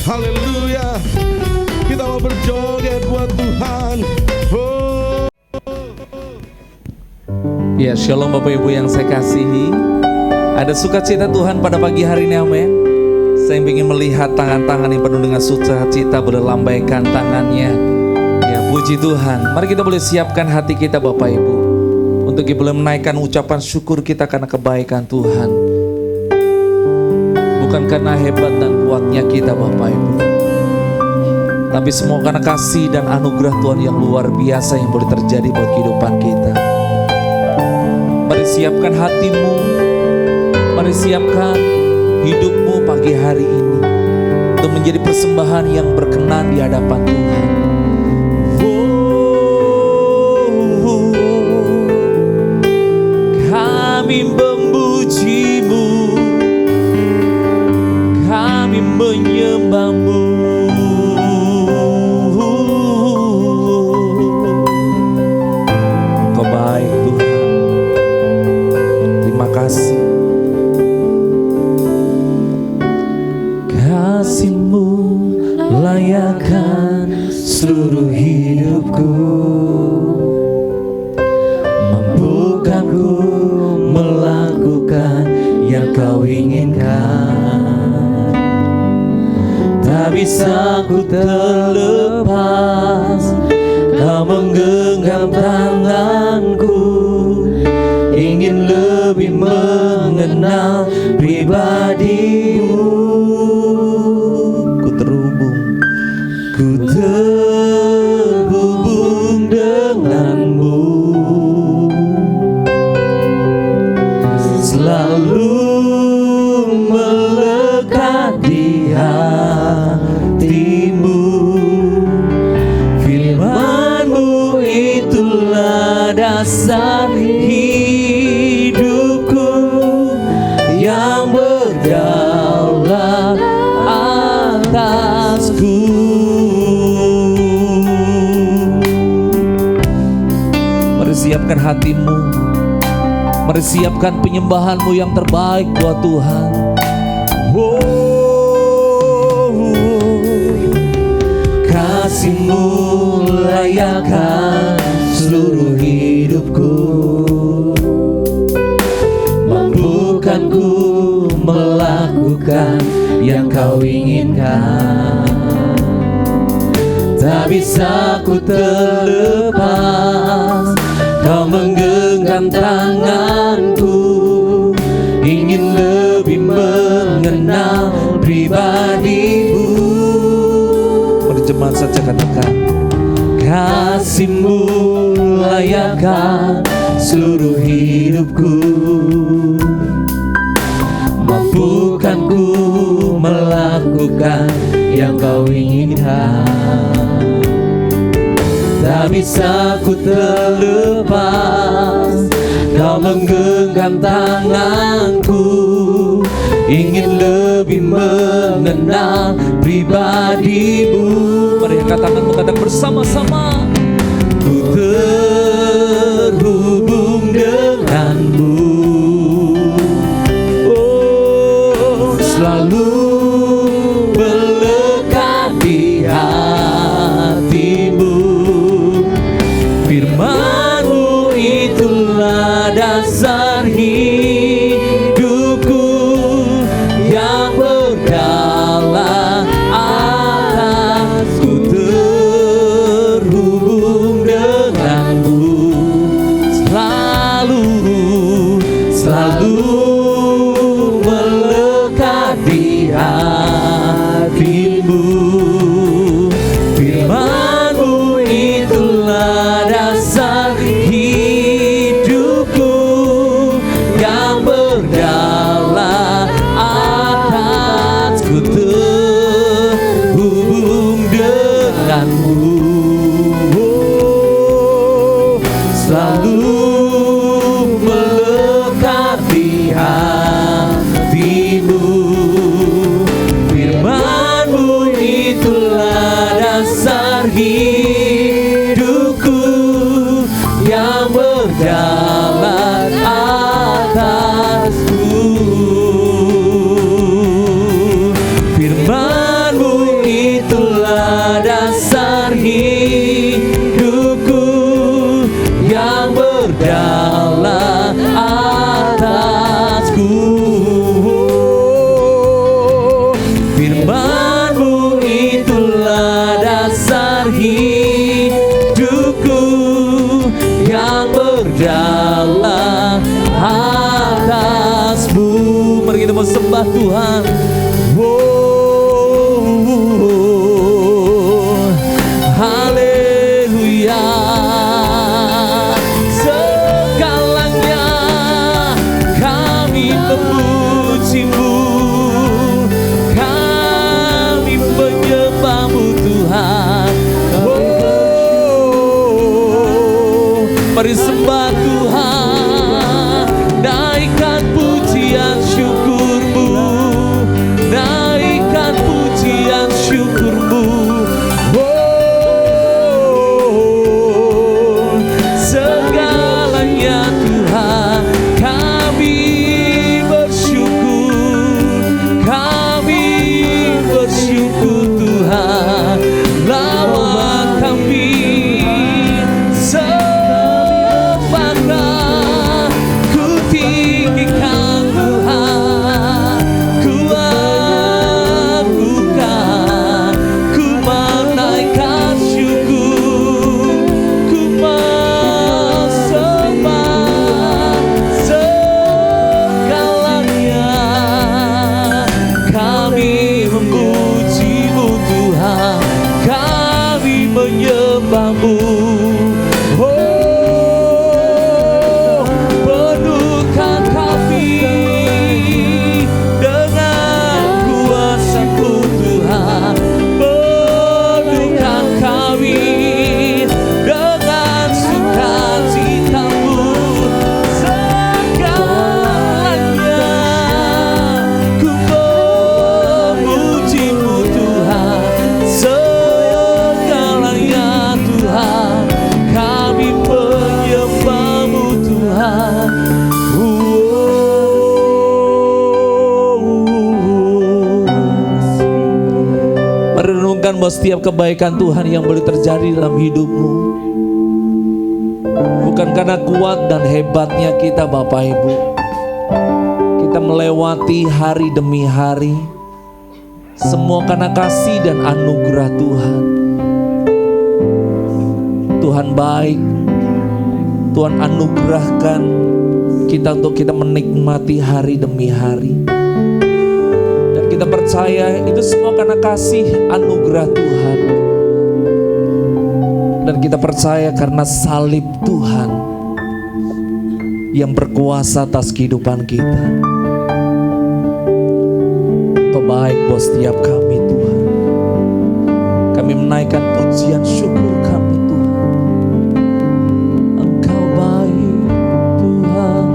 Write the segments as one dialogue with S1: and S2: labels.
S1: Haleluya. Kita mau berjoget buat Tuhan.
S2: Ya, shalom Bapak Ibu yang saya kasihi. Ada sukacita Tuhan pada pagi hari ini, amin. Saya ingin melihat tangan-tangan yang penuh dengan sukacita boleh lambaikan tangannya. Ya, puji Tuhan. Mari kita boleh siapkan hati kita Bapak Ibu, untuk kita boleh menaikkan ucapan syukur kita karena kebaikan Tuhan. Bukan karena hebat dan kuatnya kita Bapak Ibu, tapi semua karena kasih dan anugerah Tuhan yang luar biasa yang boleh terjadi buat kehidupan kita. Mari siapkan hatimu, mari siapkan hidupmu pagi hari ini untuk menjadi persembahan yang berkenan di hadapan Tuhan. Kami memuji-Mu, kami menyembah-Mu. Kau baik Tuhan, terima kasih. Kasih-Mu layakkan seluruh hidupku, mampukan ku melakukan yang Kau inginkan. Tak bisa ku terlepas, Kau menggenggam tanganku, ingin lebih mengenal pribadi-Mu. Ku terhubung denganmu, selalu melekat di hatimu. Firman-Mu itulah dasar hidupku yang berdaulat atasku. Mari siapkan hatimu, mari siapkan penyembahanmu yang terbaik buat Tuhan. Kasih-Mu layakkan seluruh hidupku, mampukan ku melakukan yang Kau inginkan. Tak bisa ku terlepas, Kau menggenggam tanganku, ingin lebih mengenal pribadi-Mu. Berjemaat saja katakan, kasih-Mu layakkan seluruh hidupku, mampukan ku melakukan yang Kau inginkan. Tak bisa ku terlepas, Kau menggenggam tanganku, ingin lebih mengenal pribadi-Mu. Mari angkat tanganmu, katakan bersama-sama. Ku terhubung denganmu, oh, selalu melekat di hatimu. Firman-Mu itulah dasar hidupku yang berdaulat atasku. Terhubung denganmu, selalu melekat di sembah Tuhan. Haleluya. Segalanya kami memuji-Mu, kami menyembah-Mu Tuhan. Mari sembah Tuhan, naikkan pujian syukur-Mu, naikkan pujian syukur-Mu. Segalanya Tuhan, kami bersyukur, kami bersyukur Tuhan. Lawat kami sembahkan, ku tinggikan Tuhan, ku agungkan, ku menaikkan syukur, ku sembah segalanya. Kami memuji-Mu Tuhan, kami menyembah-Mu. Penuhkan kami dengan kuasa-Mu Tuhan, penuhkan kami dengan sukacita-Mu. Segalanya ku memuji-Mu Tuhan, segalanya Tuhan, kami menyembah-Mu Tuhan. Merenungkan bahwa setiap kebaikan Tuhan yang boleh terjadi dalam hidupmu bukan karena kuat dan hebatnya kita Bapak Ibu. Kita melewati hari demi hari, semua karena kasih dan anugerah Tuhan. Tuhan baik, Tuhan anugerahkan kita untuk kita menikmati hari demi hari. Dan kita percaya itu semua karena kasih anugerah Tuhan. Dan kita percaya karena salib Tuhan yang berkuasa atas kehidupan kita. Kau baik buat setiap kami Tuhan. Kami menaikkan pujian syukur kami Tuhan. Engkau baik Tuhan.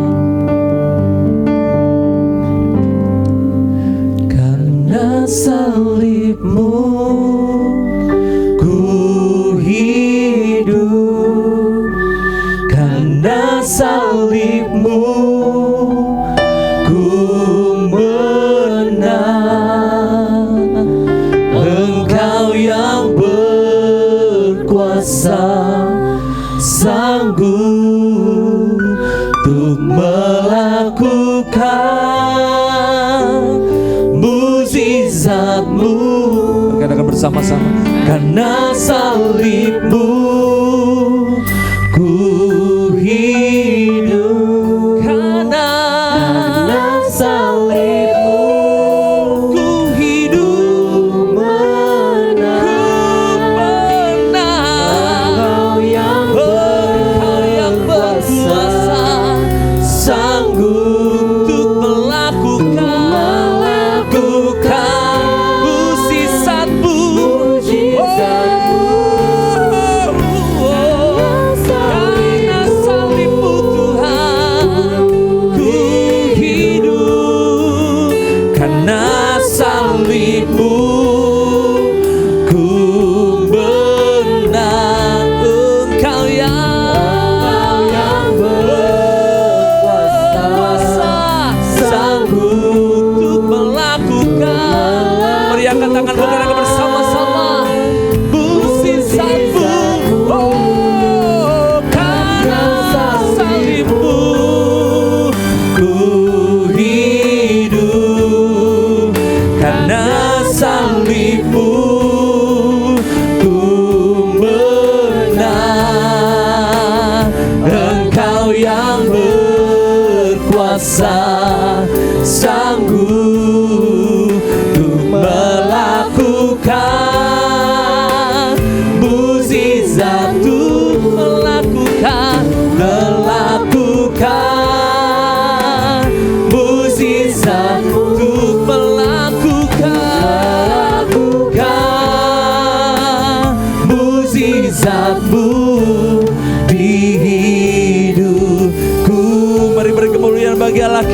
S2: Karena salib-Mu ku hidup, karena salib-Mu ku menang. Engkau yang berkuasa, sanggup untuk melakukan mukjizat-Mu. Katakan bersama-sama. Karena salib-Mu ku hidup, karena salib-Mu ku hidup, menang, Engkau yang berkuasa, sanggup untuk melakukan mukjizat-Mu. Karena salib-Mu Tuhan ku hidup, karena salib-Mu ku menang. Engkau yang berkuasa, sanggup untuk melakukan. Mari angkat tangan kita bersama-sama. Mukjizat-Mu, oh, karena salib-Mu ku hidup, karena salib-Mu ku menang. Engkau yang berkuasa, sanggup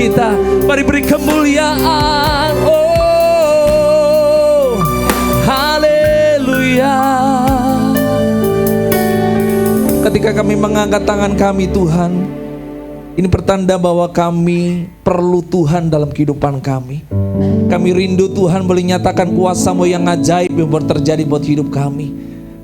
S2: kita. Mari beri kemuliaan. Oh, haleluya. Ketika kami mengangkat tangan kami Tuhan, ini pertanda bahwa kami perlu Tuhan dalam kehidupan kami. Kami rindu Tuhan boleh nyatakan kuasa-Mu yang ajaib yang terjadi buat hidup kami.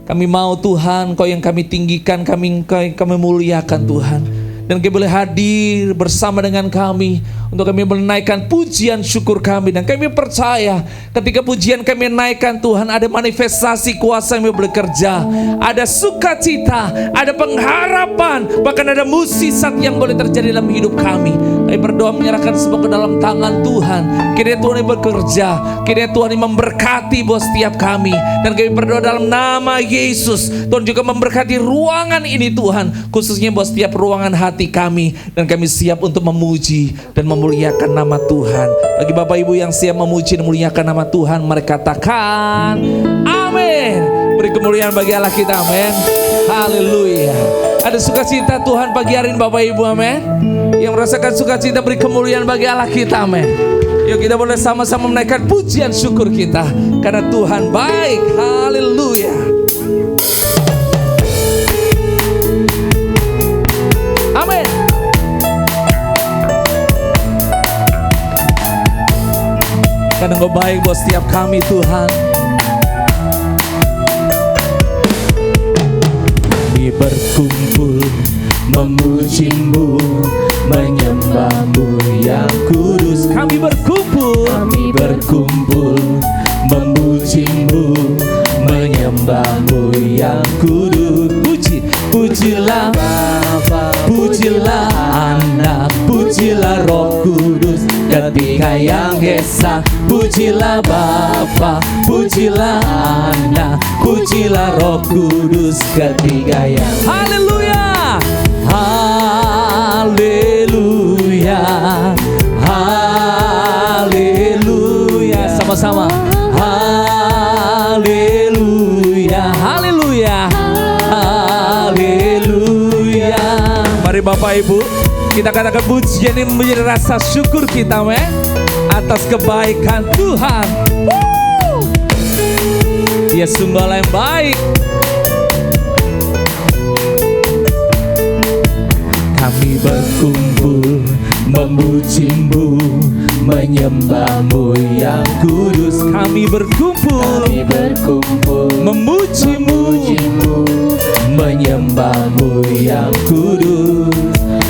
S2: Kami mau Tuhan, Kau yang kami tinggikan, kami muliakan Tuhan. Dan kami boleh hadir bersama dengan kami untuk kami menaikkan pujian syukur kami. Dan kami percaya ketika pujian kami naikkan Tuhan, ada manifestasi kuasa yang boleh bekerja, ada sukacita, ada pengharapan, bahkan ada mukjizat yang boleh terjadi dalam hidup kami. Kami berdoa menyerahkan semua ke dalam tangan Tuhan. Kiranya Tuhan yang bekerja, kiranya Tuhan yang memberkati buat setiap kami. Dan kami berdoa dalam nama Yesus, Tuhan juga memberkati ruangan ini Tuhan, khususnya buat setiap ruangan hati kami. Dan kami siap untuk memuji dan memuliakan nama Tuhan. Bagi Bapak Ibu yang siap memuji dan memuliakan nama Tuhan, mari katakan amin. Beri kemuliaan bagi Allah kita, amin. Haleluya. Ada sukacita Tuhan pagi hari ini Bapak Ibu, amin. Yang merasakan sukacita, beri kemuliaan bagi Allah kita, amin. Yuk kita boleh sama-sama menaikkan pujian syukur kita, karena Tuhan baik. Haleluya. Amin. Karena Engkau baik buat setiap kami Tuhan. Kami berkumpul memuji-Mu, menyembah-Mu yang kudus. Kami berkumpul memuji-Mu, menyembah-Mu yang kudus. Pujilah Bapa, pujilah Anak, pujilah Roh Kudus, ketiga yang esa. Pujilah Bapa, pujilah Anak, pujilah Roh Kudus, ketiga yang. Haleluya, haleluya, haleluya. Sama-sama. Haleluya, haleluya, haleluya. Mari Bapak Ibu, kita katakan pujian ini menjadi rasa syukur kita, atas kebaikan Tuhan. Dia sungguh Allah yang baik. Kami berkumpul memuji-Mu, menyembah-Mu yang kudus. Kami berkumpul memuji-Mu, menyembah-Mu yang kudus.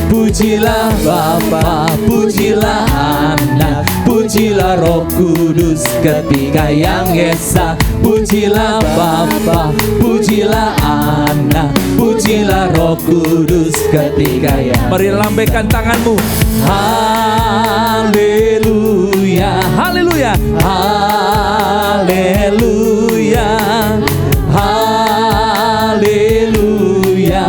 S2: Pujilah Bapa, pujilah Anak, pujilah Roh Kudus, ketiga yang esa. Pujilah Bapa, pujilah Anak, pujilah Roh Kudus, ketiga yang. Mari lambaikan tanganmu. Haleluya, haleluya, haleluya, haleluya.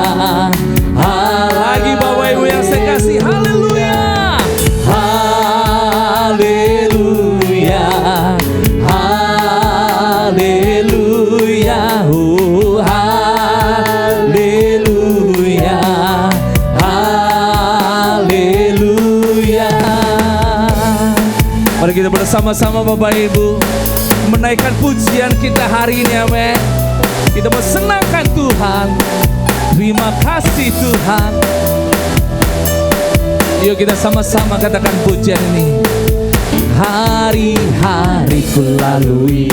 S2: Lagi Bapak Ibu yang saya kasih, haleluya, haleluya, haleluya, oh haleluya, haleluya. Mari kita bersama-sama Bapak Ibu menaikkan pujian kita hari ini, amin. Kita bersenangkan Tuhan. Terima kasih Tuhan. Yuk kita sama-sama katakan pujian ini. Hari-hari ku lalui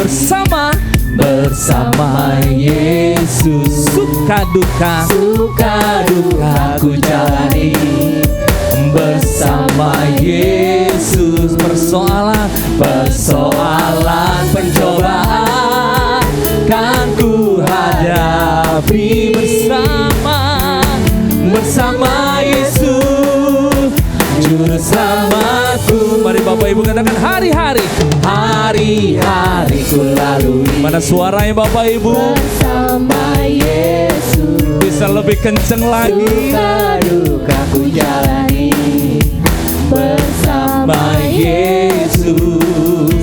S2: bersama Yesus. Suka-duka ku jalani bersama Yesus. Persoalan pencobaan kan ku hadapi bersama Yesus juru selamatku. Mari Bapak Ibu katakan hari-hari ku lalui. Mana suaranya Bapak Ibu? Bersama Yesus. Bisa lebih kenceng lagi. Suka-duka ku jalani bersama Yesus.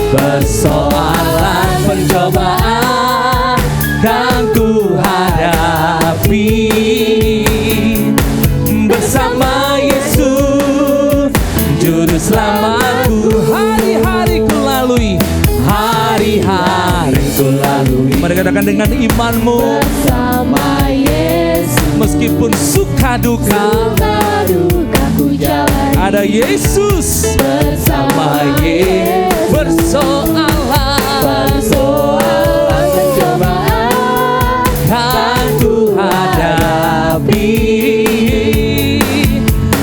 S2: Persoalan pencobaan kan ku hadapi bersama Yesus katakan dengan imanmu
S3: bersama Yesus.
S2: meskipun suka duka
S3: Ku jalani
S2: ada Yesus
S3: bersama Yesus.
S2: Persoalan
S3: Pencobaan
S2: kan ku hadapi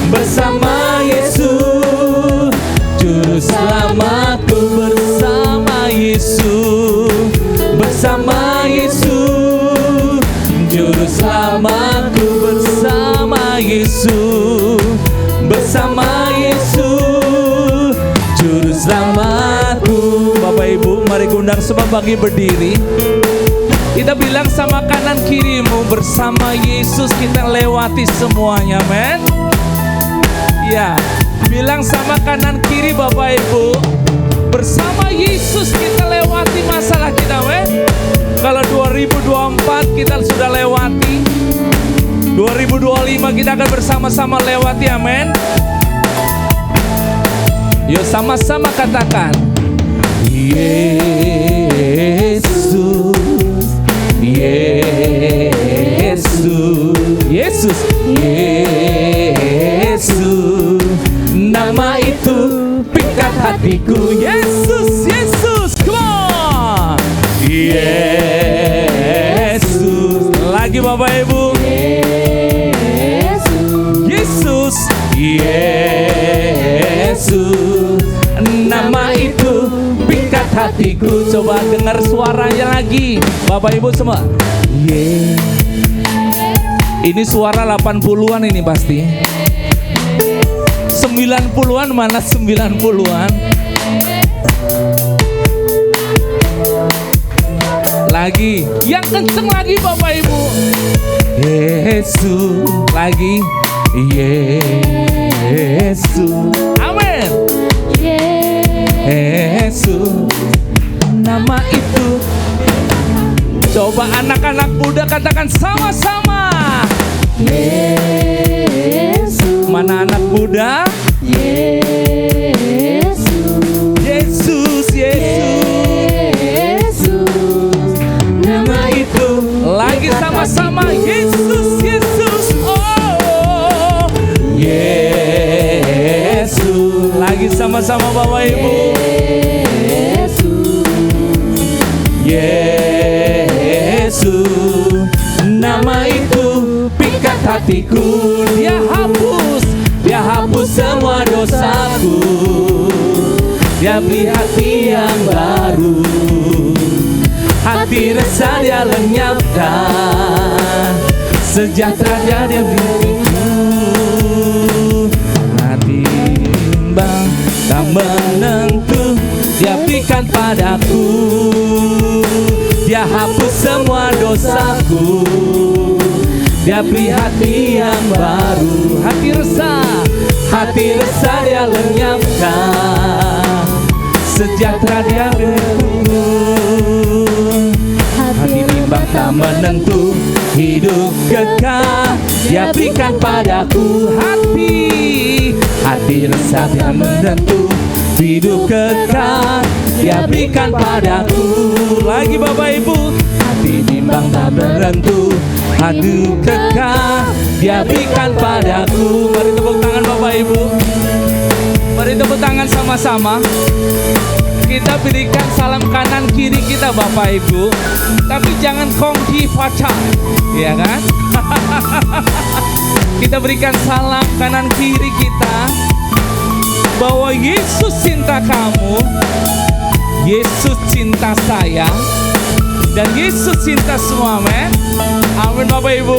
S2: bersama Yesus Juru Selamatku, bersama Yesus, bersama Yesus Juru Selamatku, bersama Yesus, bersama Yesus Juru Selamatku. Bapak Ibu, mari undang semua bagi berdiri. Kita bilang sama kanan kirimu, bersama Yesus kita lewati semuanya, men. Ya, bilang sama kanan kiri Bapak Ibu, bersama Yesus kita lewati masalah kita, men. Kalau 2024 kita sudah lewati, 2025 kita akan bersama-sama lewati, amin. Yuk sama-sama katakan Yesus, Yesus, Yesus, Yesus. Nama itu pikat hatiku. Yesus, Yesus, come on. Yesus. Lagi Bapak Ibu. Yesus, Yesus. Nama itu pikat hatiku. Coba dengar suaranya lagi Bapak Ibu semua. Ini suara 80-an ini pasti. 90-an mana 90-an? Lagi, yang kenceng lagi Bapak Ibu. Yesus, lagi Yesus, amin. Yesus, nama itu. Coba anak-anak muda katakan sama-sama.
S3: Yesus.
S2: Mana anak muda?
S3: Yesus.
S2: Yesus,
S3: Yesus.
S2: nama itu. Lagi sama-sama. Yesus, Yesus. Oh, Yesus. Lagi sama-sama Bapak Ibu. Yesus, nama itu pikat hatiku. Dia hapus semua dosaku. Dia beri hati yang baru, hati resah dia lenyapkan, sejahtera dia beriku. Hati bimbang tak menentu dia berikan padaku. Dia hapus semua dosaku. Dia beri hati yang baru, hati resah dia lenyapkan, sejahtera dia beriku. Hati bimbang tak menentu, hidup kekal dia berikan padaku. Hati resah dia menentu, hidup kekal dia berikan padaku. Lagi Bapak Ibu. Hati bimbang tak menentu, hidup kekal dia berikan padaku. Mari tepuk tangan Bapak Ibu. Mari tepuk tangan sama-sama. Kita berikan salam kanan kiri kita Bapak Ibu. Tapi jangan kongki pacar, ya kan? Kita berikan salam kanan kiri kita, bahwa Yesus cinta kamu, Yesus cinta saya, dan Yesus cinta semua, men. Amin Bapak Ibu.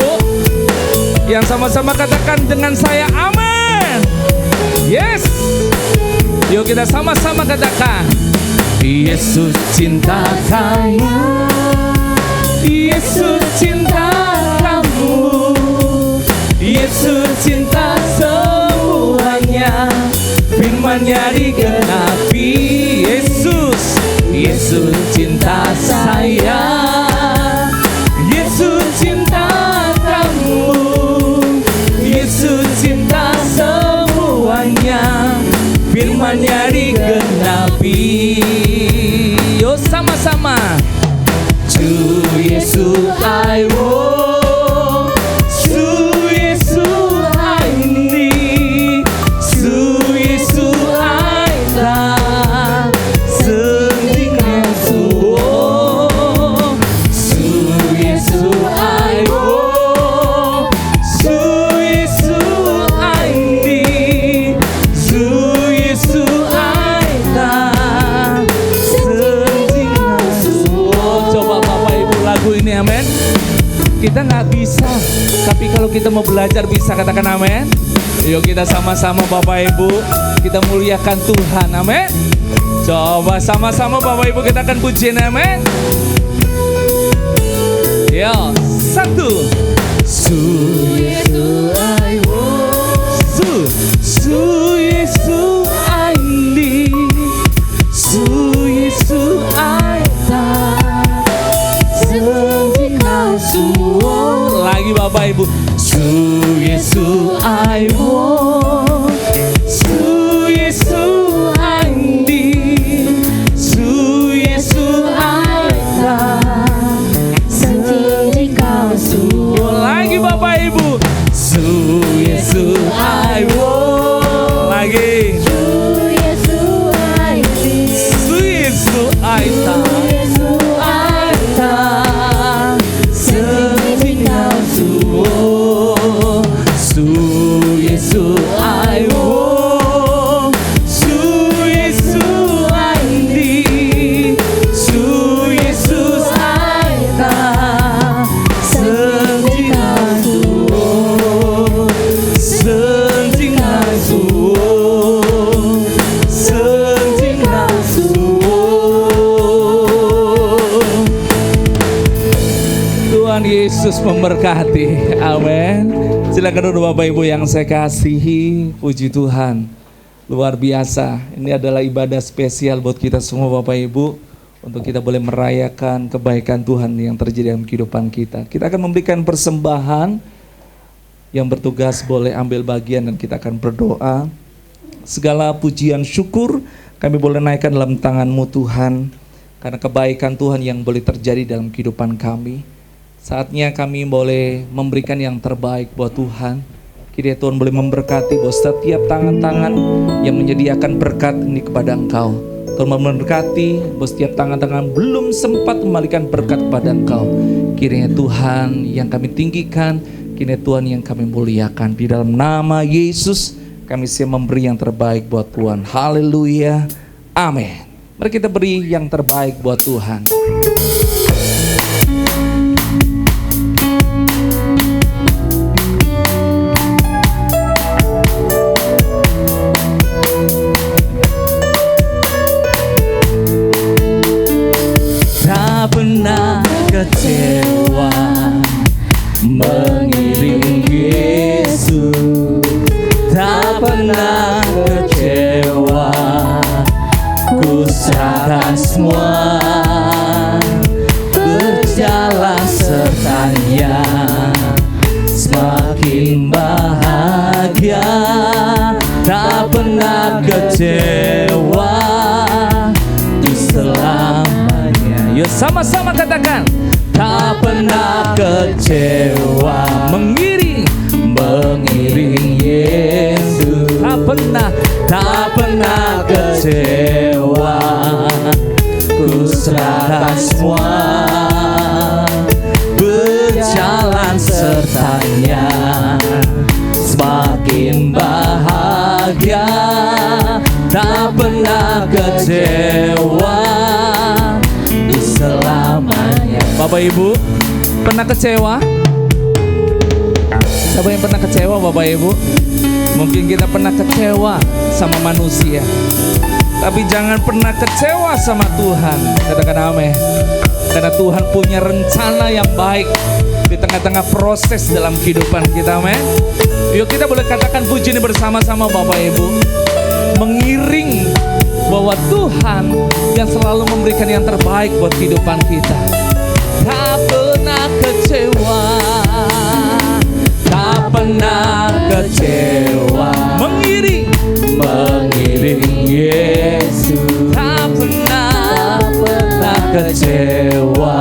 S2: Yang sama-sama katakan dengan saya, amin. Yes. Yuk kita sama-sama katakan, Yesus cinta kamu, Yesus cinta kamu, Yesus cinta semuanya, firman-Nya digenapi. Yesus cinta saya, Yesus cinta kamu, Yesus cinta semuanya, firman-Nya digenapi. Yo sama-sama. Su Yesus I want, Su Yesus I need, Su Yesus I love, sending Yesus, Su Yesus I want, Su Yesus I need, Su Yesus I love, sending Yesus. Coba Bapak Ibu lagu ini, amin. Kita nggak bisa, tapi kalau kita mau belajar bisa, katakan amin. Yuk kita sama-sama Bapak Ibu, kita muliakan Tuhan, amin. Coba sama-sama Bapak Ibu kita akan pujiin, amin. Yo, satu. Su Yesus I want, Su Yesus I need, Su Yesus I love, sending Yesus. Lagi Bapak Ibu. Su Yesus I want, Su Yesus I need, Su Yesus I love, sending Yesus. Lagi Bapak Ibu. Su Yesus I want. Lagi. Su Yesus I need, Su Yesus I love, sending Yesus. Su Yesus I want, Su Yesus I need, Su Yesus I love, sending Yesus, sending Yesus, sending Yesus. Tuhan Yesus memberkati, amin. Silakan duduk Bapak Ibu yang saya kasihi. Puji Tuhan, luar biasa. Ini adalah ibadah spesial buat kita semua Bapak Ibu, untuk kita boleh merayakan kebaikan Tuhan yang terjadi dalam kehidupan kita. Kita akan memberikan persembahan. Yang bertugas boleh ambil bagian dan kita akan berdoa. Segala pujian syukur kami boleh naikkan dalam tangan-Mu Tuhan, karena kebaikan Tuhan yang boleh terjadi dalam kehidupan kami. Saatnya kami boleh memberikan yang terbaik buat Tuhan. Kiranya Tuhan boleh memberkati buat setiap tangan-tangan yang menyediakan berkat ini kepada Engkau. Tuhan memberkati buat setiap tangan-tangan belum sempat memberikan berkat kepada Engkau. Kiranya Tuhan yang kami tinggikan, kiranya Tuhan yang kami muliakan. Di dalam nama Yesus kami siap memberi yang terbaik buat Tuhan. Haleluya, amin. Mari kita beri yang terbaik buat Tuhan. Tak pernah kecewa mengiring Yesus, tak pernah kecewa, ku serahkan semua, berjalan sertanya, semakin bahagia, tak pernah kecewa, itu selamanya. Yuk sama-sama katakan, tak pernah kecewa, mengiring Yesus, tak pernah kecewa, ku serahkan semua, berjalan sertanya, semakin bahagia, tak pernah kecewa, itu selamanya. Bapak Ibu, pernah kecewa? Siapa yang pernah kecewa Bapak Ibu? Mungkin kita pernah kecewa sama manusia, tapi jangan pernah kecewa sama Tuhan. Katakan amin. Karena Tuhan punya rencana yang baik di tengah-tengah proses dalam kehidupan kita, amin. Yuk kita boleh katakan puji ini bersama-sama Bapak Ibu, mengiring bahwa Tuhan yang selalu memberikan yang terbaik buat kehidupan kita. Tak pernah kecewa, tak pernah kecewa, mengiring Yesus, tak pernah kecewa,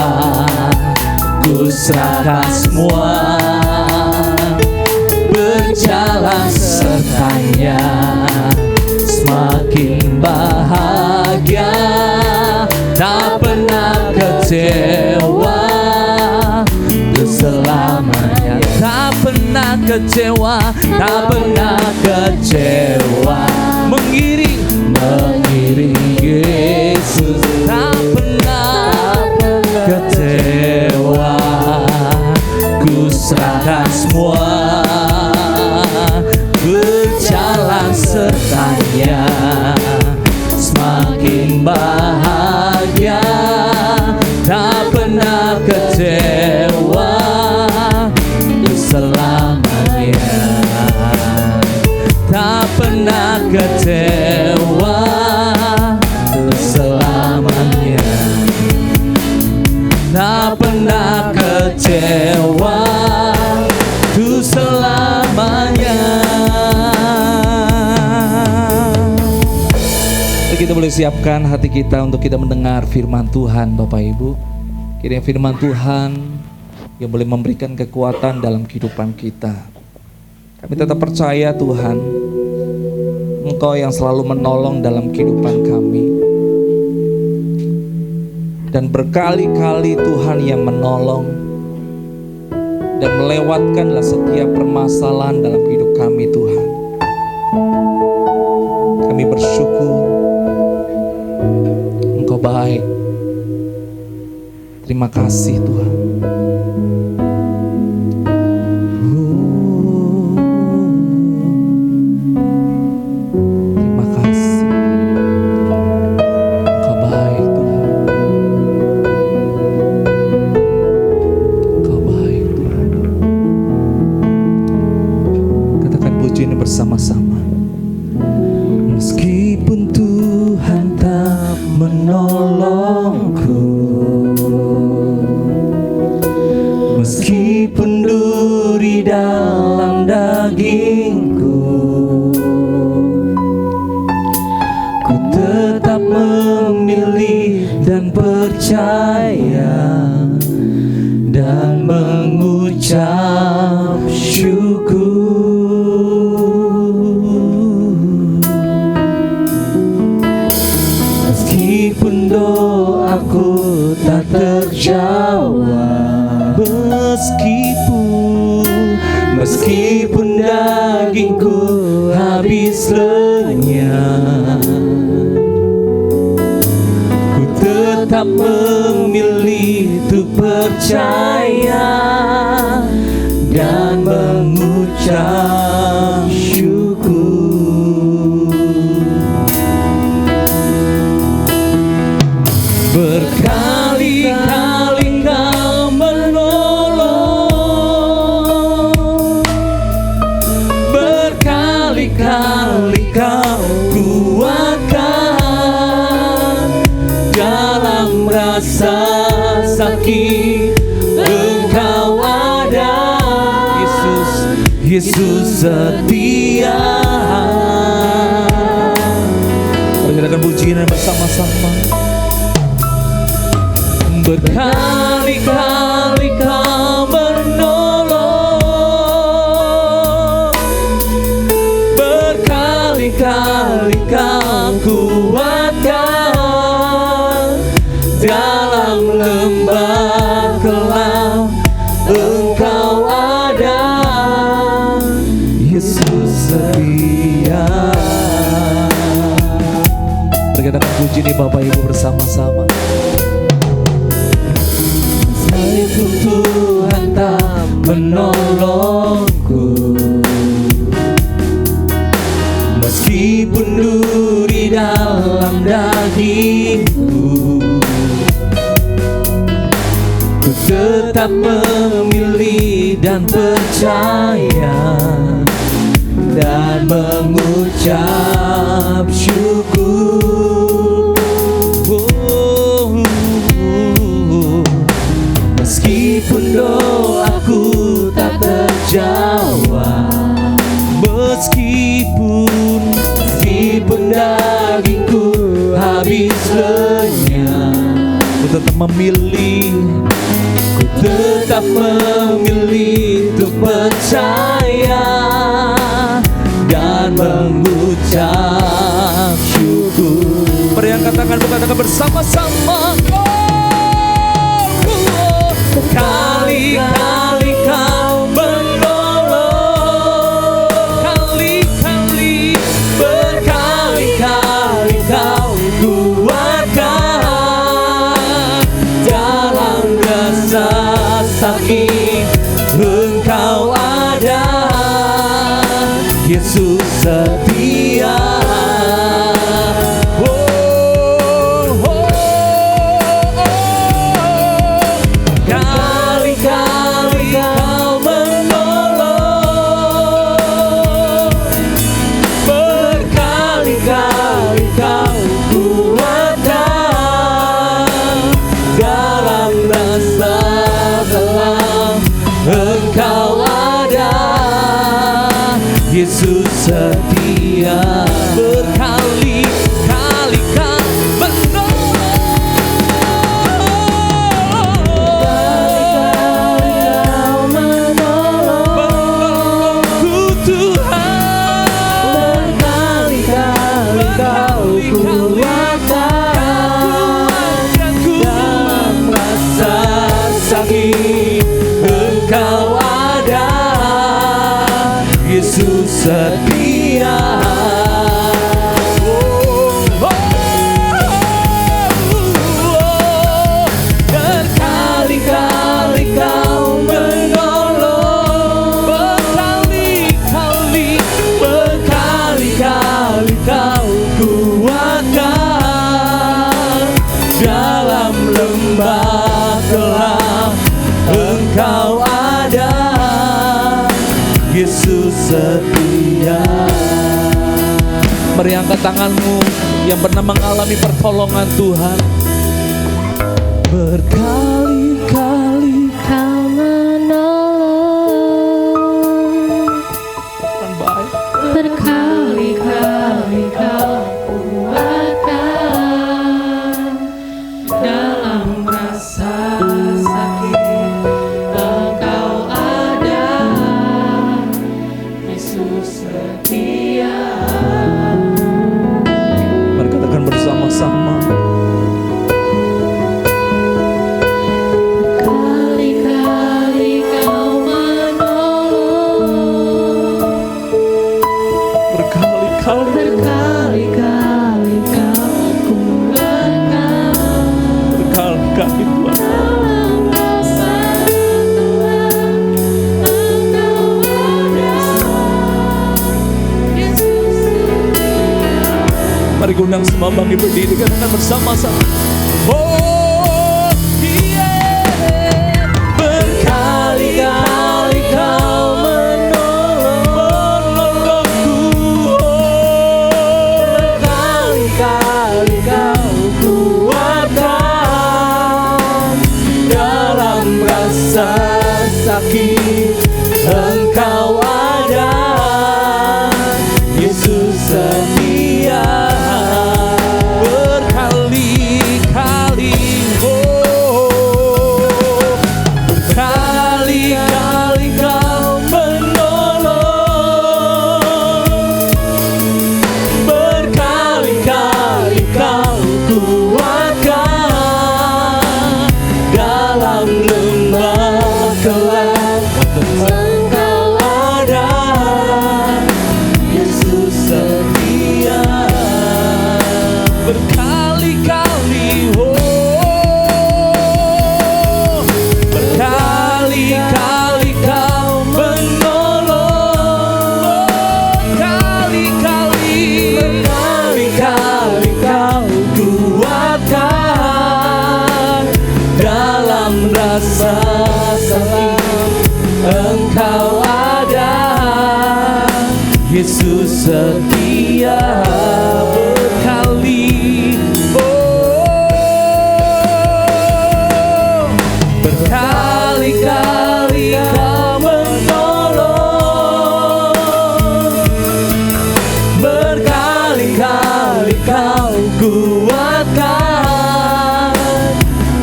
S2: ku serahkan semua, berjalan sertanya, semakin bahagia, tak pernah kecewa, untuk selamanya. Tak pernah kecewa, tak pernah kecewa, mengiring Yesus, tak pernah kecewa. Ku serahkan semua, berjalan sertanya, semakin bahagia, tak pernah kecewa, untuk selamanya. Tak pernah kecewa, untuk selamanya. Tak pernah kecewa, untuk selamanya. Kita boleh siapkan hati kita untuk kita mendengar firman Tuhan, Bapak Ibu. Kiranya firman Tuhan yang boleh memberikan kekuatan dalam kehidupan kita. Kami tetap percaya Tuhan, Engkau yang selalu menolong dalam kehidupan kami. Dan berkali-kali Tuhan yang menolong dan melewatkanlah setiap permasalahan dalam hidup kami Tuhan. Kami bersyukur Engkau baik. Terima kasih Tuhan. Terima kasih. Engkau baik Tuhan. Engkau baik Tuhan. Katakan puji ini bersama-sama. Meskipun Tuhan tak menolongku, meskipun duri dalam dagingku, ku tetap memilih dan percaya dan mengucap syukur. Meskipun doaku tak terjawab, meskipun dagingku habis lenyap, ku tetap memilih untuk percaya dan mengucap syukur. Berkali-kali Kau menolong, berkali-kali Kau kuatkan, dalam rasa sakit Engkau ada. Yesus setia. Mari kita akan pujian bersama-sama. Berkali-kali Kau menolong, berkali-kali Kau kuatkan, dalam lembah kelam Engkau ada. Yesus setia. Mari kita puji nih Bapak Ibu bersama-sama. Meskipun Tuhan tak menolongku, meskipun duri dalam dagingku, ku tetap memilih dan percaya dan mengucap syukur. Meskipun doaku tak terjawab, meskipun dagingku habis lenyap, ku tetap memilih tetap memilih untuk percaya dan mengucap syukur. Mari angkat tangan, katakan bersama-sama. Kali-kali Kau menolong, kali-kali, berkali-kali Kau kuatkan. Dalam rasa sakit Engkau ada, Yesus setia. Yesus setia, berkali-kali Kau menolongku Tuhan. Berkali-kali Kau kuatkan dalam rasa sakit Engkau ada, Yesus setia. Berkali-kali Kau menolong, berkali-kali, berkali-kali Kau kuatkan. Dalam lembah gelap Engkau ada, Yesus setia. Mari angkat tanganmu yang pernah mengalami pertolongan Tuhan. Berkali-kali
S3: Kau menolong,
S2: Tuhan baik.
S3: berkali-kali Kau kuatkan. Dalam rasa sakit Engkau ada, Yesus setia.
S2: Mari katakan bersama-sama.
S3: Berkali-kali Kau menolong,
S2: Berkali-kali,
S3: berkali-kali Kau kuatkan.
S2: berkali-kali Tuhan.
S3: Dalam rasa gelap Engkau ada, Yesus setia.
S2: Mari undang semua bangkit berdiri, katakan bersama-sama. Oh, yeah. Berkali-kali Kau menolongku, berkali-kali Kau kuatkan. Dalam rasa sakit Engkau ada, Yesus setia. Berkali-kali, berkali-kali Kau menolong, berkali-kali Kau kuatkan. Dalam lembah gelap Engkau ada, Yesus setia. Berkali-kali, berkali-kali Kau menolong, berkali-kali, berkali-kali Kau kuatkan. Dalam rasa sakit Engkau ada, Yesus setia. Berkali, berkali-kali Kau menolong, berkali-kali Kau kuatkan.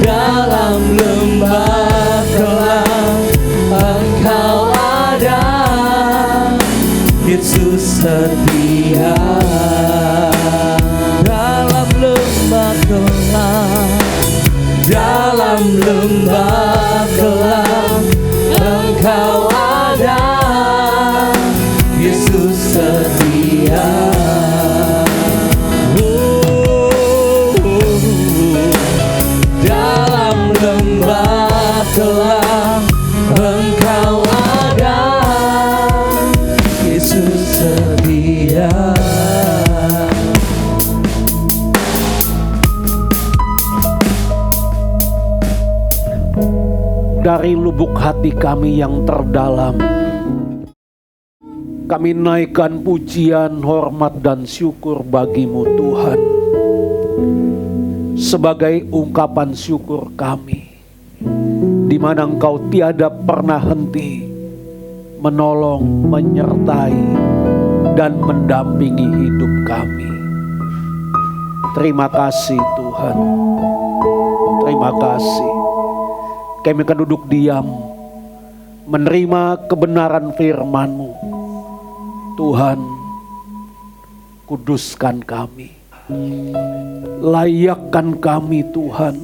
S2: Dalam lembah setia. Dalam lembah gelap, dalam lembah gelap, Engkau ada, Yesus setia. Dalam lembah gelap, Engkau ada, Yesus setia.
S4: Dari lubuk hati kami yang terdalam, kami naikkan pujian, hormat, dan syukur bagimu Tuhan. Sebagai ungkapan syukur kami, di mana Engkau tiada pernah henti menolong, menyertai, dan mendampingi hidup kami. Terima kasih Tuhan. Terima kasih. Kami akan duduk diam, menerima kebenaran firman-Mu. Tuhan, kuduskan kami. Layakkan kami Tuhan.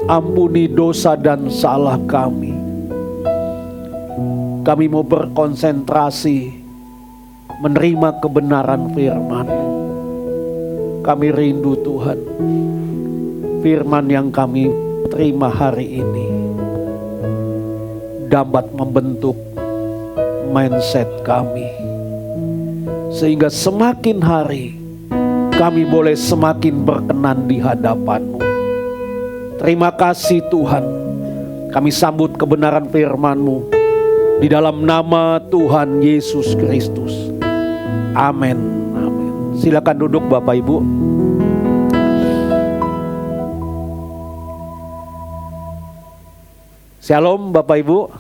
S4: Ampuni dosa dan salah kami. Kami mau berkonsentrasi menerima kebenaran firman-Mu. Kami rindu Tuhan, firman yang kami terima hari ini dapat membentuk mindset kami, sehingga semakin hari kami boleh semakin berkenan di hadapan-Mu. Terima kasih Tuhan. Kami sambut kebenaran firman-Mu di dalam nama Tuhan Yesus Kristus. Amin. Amin. Silakan duduk Bapak Ibu. Shalom Bapak Ibu,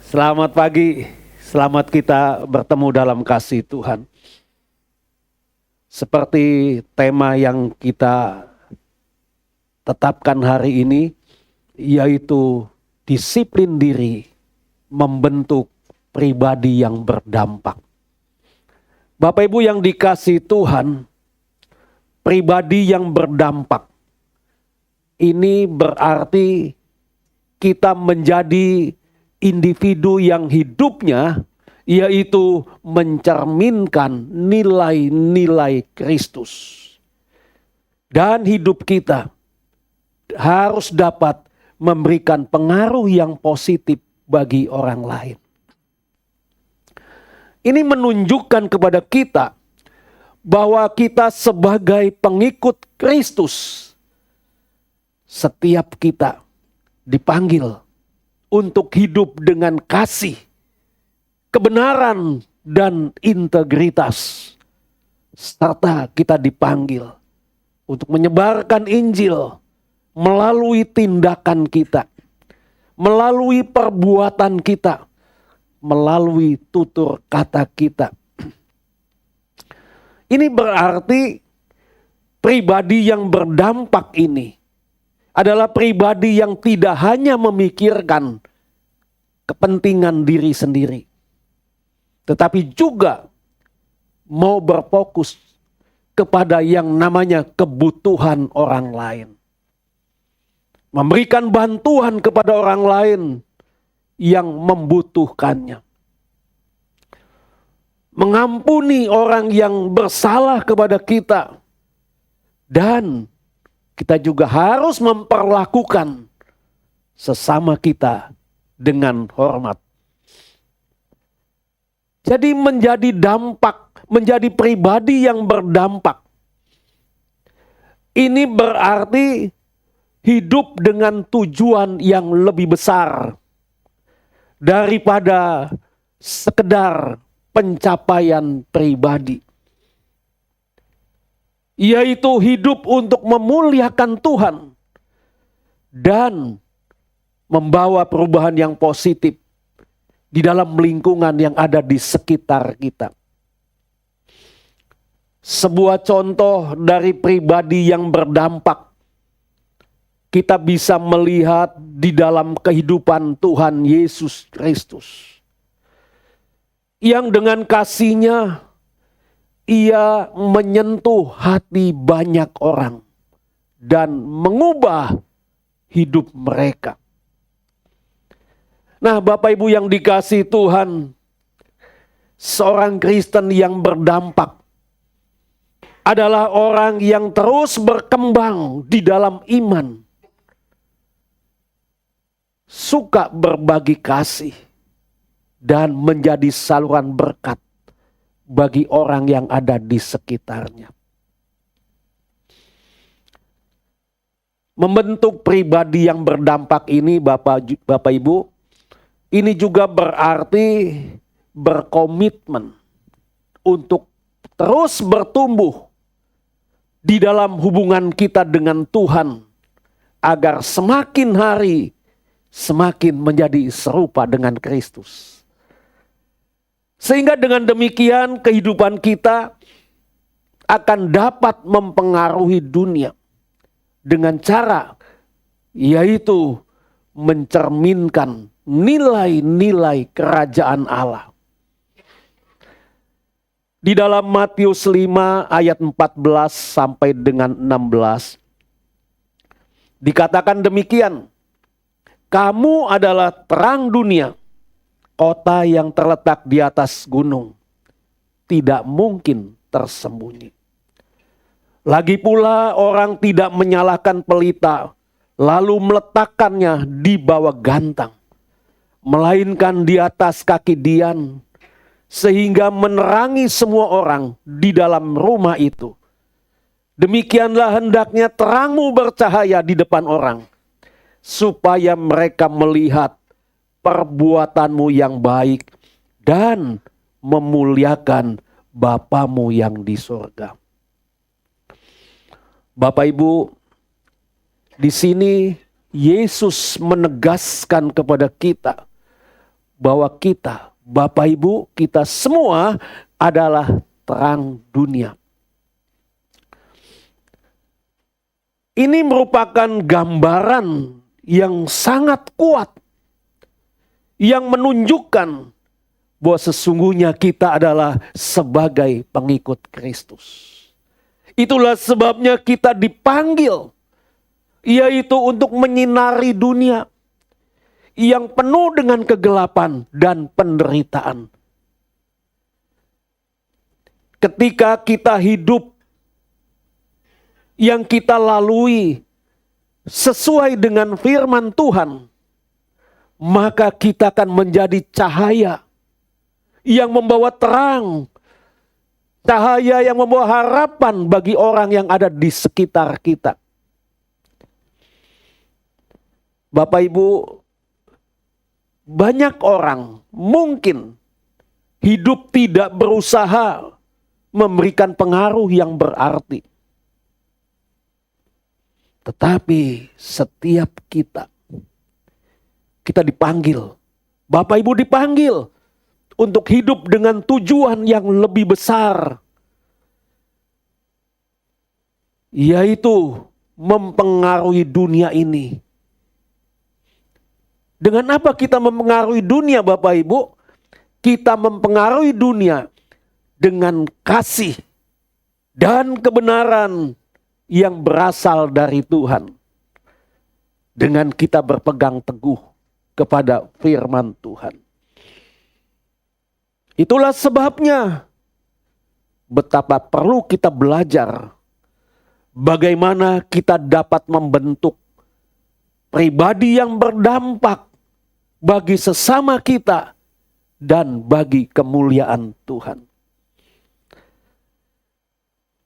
S4: selamat pagi, selamat kita bertemu dalam kasih Tuhan. Seperti tema yang kita tetapkan hari ini, yaitu disiplin diri membentuk pribadi yang berdampak. Bapak Ibu yang dikasihi Tuhan, pribadi yang berdampak ini berarti kita menjadi individu yang hidupnya yaitu mencerminkan nilai-nilai Kristus. Dan hidup kita harus dapat memberikan pengaruh yang positif bagi orang lain. Ini menunjukkan kepada kita bahwa kita sebagai pengikut Kristus, setiap kita dipanggil untuk hidup dengan kasih, kebenaran, dan integritas. Serta kita dipanggil untuk menyebarkan Injil melalui tindakan kita, melalui perbuatan kita, melalui tutur kata kita. Ini berarti pribadi yang berdampak ini adalah pribadi yang tidak hanya memikirkan kepentingan diri sendiri, tetapi juga mau berfokus kepada yang namanya kebutuhan orang lain. Memberikan bantuan kepada orang lain yang membutuhkannya. Mengampuni orang yang bersalah kepada kita. Dan kita juga harus memperlakukan sesama kita dengan hormat. Jadi menjadi dampak, menjadi pribadi yang berdampak. Ini berarti hidup dengan tujuan yang lebih besar daripada sekedar pencapaian pribadi. Yaitu hidup untuk memuliakan Tuhan dan membawa perubahan yang positif di dalam lingkungan yang ada di sekitar kita. Sebuah contoh dari pribadi yang berdampak kita bisa melihat di dalam kehidupan Tuhan Yesus Kristus, yang dengan kasih-Nya ia menyentuh hati banyak orang dan mengubah hidup mereka. Nah, Bapak Ibu yang dikasihi Tuhan, seorang Kristen yang berdampak adalah orang yang terus berkembang di dalam iman, suka berbagi kasih, dan menjadi saluran berkat bagi orang yang ada di sekitarnya. Membentuk pribadi yang berdampak ini, Bapak Ibu, ini juga berarti berkomitmen untuk terus bertumbuh di dalam hubungan kita dengan Tuhan, agar semakin hari semakin menjadi serupa dengan Kristus. Sehingga dengan demikian kehidupan kita akan dapat mempengaruhi dunia dengan cara yaitu mencerminkan nilai-nilai kerajaan Allah. Di dalam Matius 5 ayat 14 sampai dengan 16 dikatakan demikian, kamu adalah terang dunia, kota yang terletak di atas gunung, tidak mungkin tersembunyi. Lagi pula orang tidak menyalakan pelita, lalu meletakkannya di bawah gantang, melainkan di atas kaki dian, sehingga menerangi semua orang di dalam rumah itu. Demikianlah hendaknya terangmu bercahaya di depan orang, supaya mereka melihat perbuatanmu yang baik dan memuliakan Bapamu yang di surga. Bapak Ibu, di sini Yesus menegaskan kepada kita bahwa kita, Bapak Ibu, kita semua adalah terang dunia. Ini merupakan gambaran yang sangat kuat yang menunjukkan bahwa sesungguhnya kita adalah sebagai pengikut Kristus. Itulah sebabnya kita dipanggil, yaitu untuk menyinari dunia yang penuh dengan kegelapan dan penderitaan. Ketika kita hidup yang kita lalui sesuai dengan firman Tuhan, maka kita akan menjadi cahaya yang membawa terang, cahaya yang membawa harapan bagi orang yang ada di sekitar kita. Bapak Ibu, banyak orang mungkin hidup tidak berusaha memberikan pengaruh yang berarti. Tetapi setiap kita dipanggil, Bapak Ibu dipanggil untuk hidup dengan tujuan yang lebih besar, yaitu mempengaruhi dunia ini. Dengan apa kita mempengaruhi dunia, Bapak Ibu? Kita mempengaruhi dunia dengan kasih dan kebenaran yang berasal dari Tuhan. Dengan kita berpegang teguh kepada firman Tuhan. Itulah sebabnya betapa perlu kita belajar bagaimana kita dapat membentuk pribadi yang berdampak bagi sesama kita dan bagi kemuliaan Tuhan.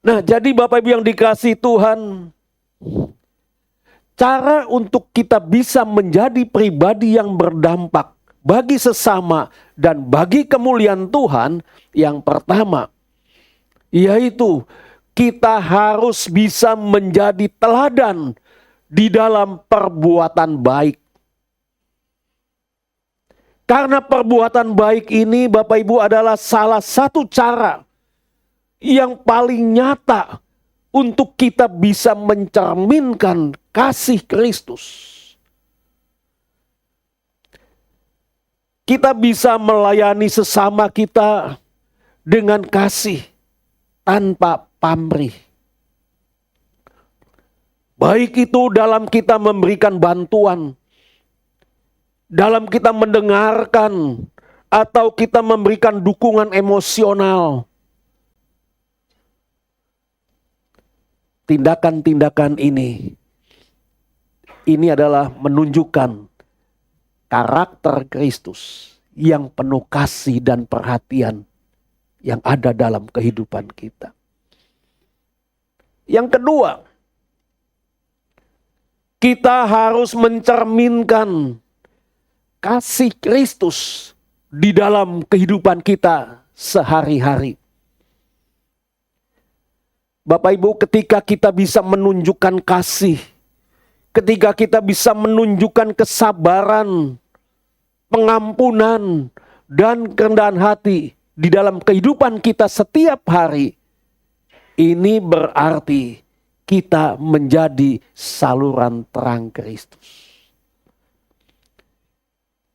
S4: Nah, jadi Bapak Ibu yang dikasihi Tuhan, cara untuk kita bisa menjadi pribadi yang berdampak bagi sesama dan bagi kemuliaan Tuhan, yang pertama yaitu kita harus bisa menjadi teladan di dalam perbuatan baik. Karena perbuatan baik ini, Bapak Ibu, adalah salah satu cara yang paling nyata untuk kita bisa mencerminkan kasih Kristus. Kita bisa melayani sesama kita dengan kasih, tanpa pamrih. Baik itu dalam kita memberikan bantuan, dalam kita mendengarkan, atau kita memberikan dukungan emosional. Tindakan-tindakan ini adalah menunjukkan karakter Kristus yang penuh kasih dan perhatian yang ada dalam kehidupan kita. Yang kedua, kita harus mencerminkan kasih Kristus di dalam kehidupan kita sehari-hari. Bapak Ibu, ketika kita bisa menunjukkan kasih, ketika kita bisa menunjukkan kesabaran, pengampunan, dan kerendahan hati di dalam kehidupan kita setiap hari, ini berarti kita menjadi saluran terang Kristus.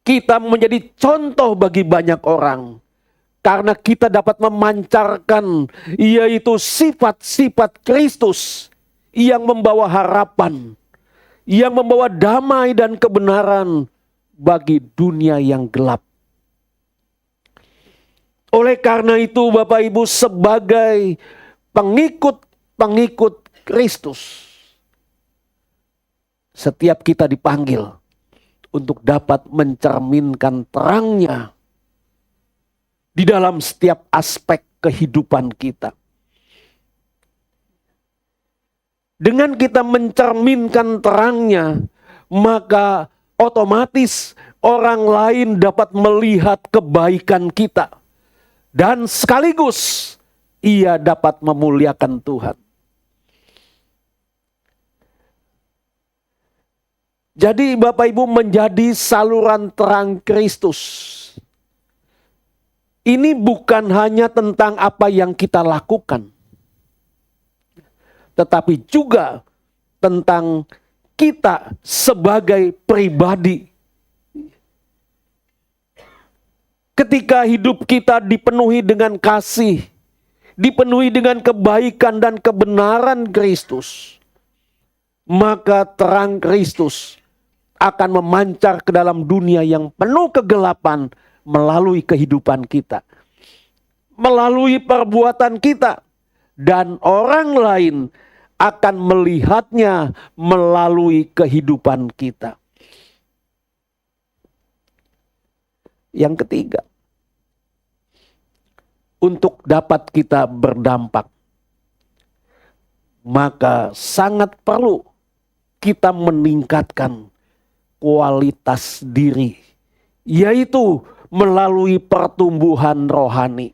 S4: Kita menjadi contoh bagi banyak orang. Karena kita dapat memancarkan yaitu sifat-sifat Kristus yang membawa harapan, yang membawa damai dan kebenaran bagi dunia yang gelap. Oleh karena itu Bapak Ibu, sebagai pengikut Kristus, setiap kita dipanggil untuk dapat mencerminkan terangnya di dalam setiap aspek kehidupan kita. Dengan kita mencerminkan terangnya, maka otomatis orang lain dapat melihat kebaikan kita. Dan sekaligus ia dapat memuliakan Tuhan. Jadi Bapak Ibu, menjadi saluran terang Kristus, ini bukan hanya tentang apa yang kita lakukan, tetapi juga tentang kita sebagai pribadi. Ketika hidup kita dipenuhi dengan kasih, dipenuhi dengan kebaikan dan kebenaran Kristus, maka terang Kristus akan memancar ke dalam dunia yang penuh kegelapan melalui kehidupan kita, melalui perbuatan kita, dan orang lain akan melihatnya melalui kehidupan kita. Yang ketiga, untuk dapat kita berdampak, maka sangat perlu kita meningkatkan kualitas diri, yaitu melalui pertumbuhan rohani.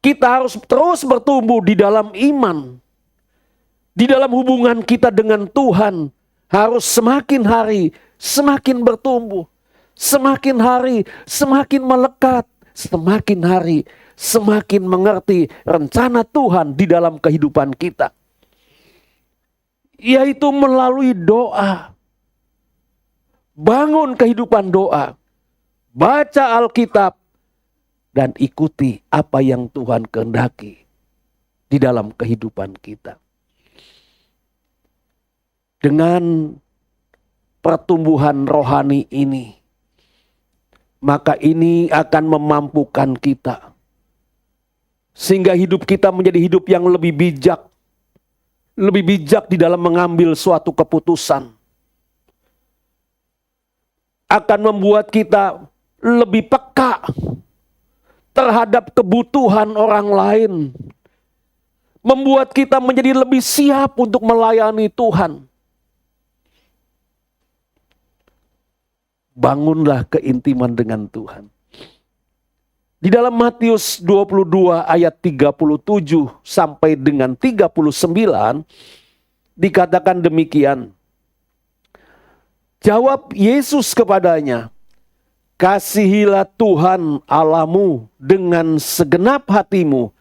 S4: Kita harus terus bertumbuh di dalam iman, di dalam hubungan kita dengan Tuhan, harus semakin hari semakin bertumbuh, semakin hari semakin melekat, semakin hari semakin mengerti rencana Tuhan di dalam kehidupan kita, yaitu melalui doa. Bangun kehidupan doa, baca Alkitab, dan ikuti apa yang Tuhan kehendaki di dalam kehidupan kita. Dengan pertumbuhan rohani ini, maka ini akan memampukan kita, sehingga hidup kita menjadi hidup yang lebih bijak di dalam mengambil suatu keputusan. Akan membuat kita lebih peka terhadap kebutuhan orang lain. Membuat kita menjadi lebih siap untuk melayani Tuhan. Bangunlah keintiman dengan Tuhan. Di dalam Matius 22 ayat 37 sampai dengan 39 dikatakan demikian. Jawab Yesus kepadanya, kasihilah Tuhan Allahmu dengan segenap hatimu,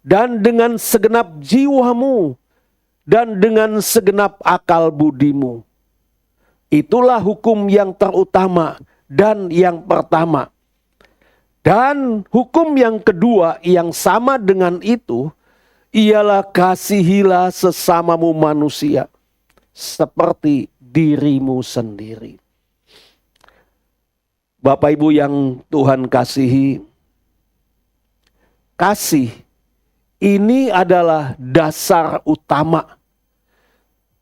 S4: dan dengan segenap jiwamu, dan dengan segenap akal budimu. Itulah hukum yang terutama dan yang pertama. Dan hukum yang kedua yang sama dengan itu ialah kasihilah sesamamu manusia seperti dirimu sendiri. Bapak Ibu yang Tuhan kasihi, kasih ini adalah dasar utama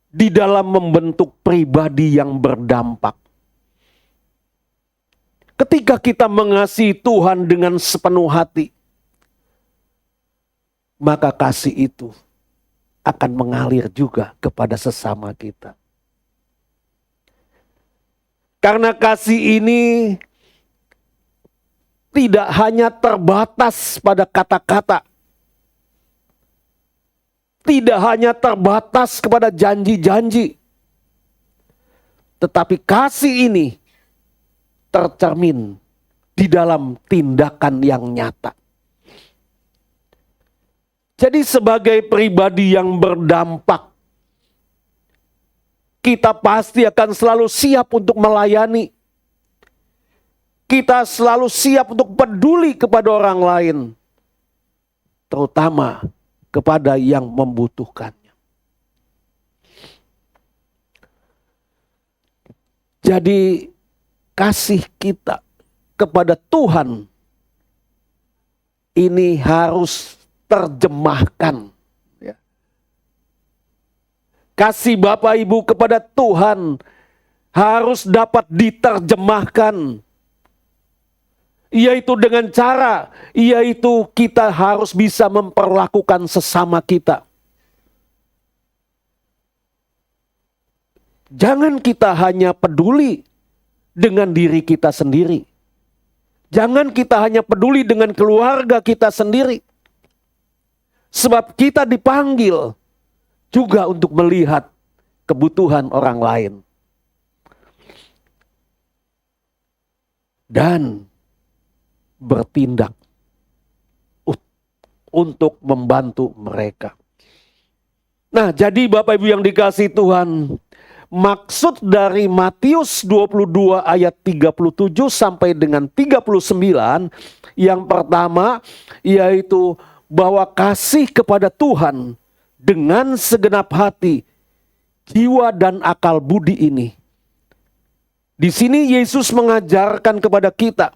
S4: di dalam membentuk pribadi yang berdampak. Ketika kita mengasihi Tuhan dengan sepenuh hati, maka kasih itu akan mengalir juga kepada sesama kita. Karena kasih ini tidak hanya terbatas pada kata-kata, tidak hanya terbatas kepada janji-janji, tetapi kasih ini tercermin di dalam tindakan yang nyata. Jadi sebagai pribadi yang berdampak, kita pasti akan selalu siap untuk melayani. Kita selalu siap untuk peduli kepada orang lain, terutama kepada yang membutuhkannya. Jadi kasih kita kepada Tuhan ini harus terjemahkan. Kasih Bapak Ibu kepada Tuhan harus dapat diterjemahkan. Yaitu dengan cara, yaitu kita harus bisa memperlakukan sesama kita. Jangan kita hanya peduli dengan diri kita sendiri. Jangan kita hanya peduli dengan keluarga kita sendiri. Sebab kita dipanggil juga untuk melihat kebutuhan orang lain. Dan bertindak untuk membantu mereka. Nah, jadi Bapak Ibu yang dikasihi Tuhan, maksud dari Matius 22 ayat 37 sampai dengan 39, yang pertama yaitu bahwa kasih kepada Tuhan dengan segenap hati, jiwa dan akal budi ini. Di sini Yesus mengajarkan kepada kita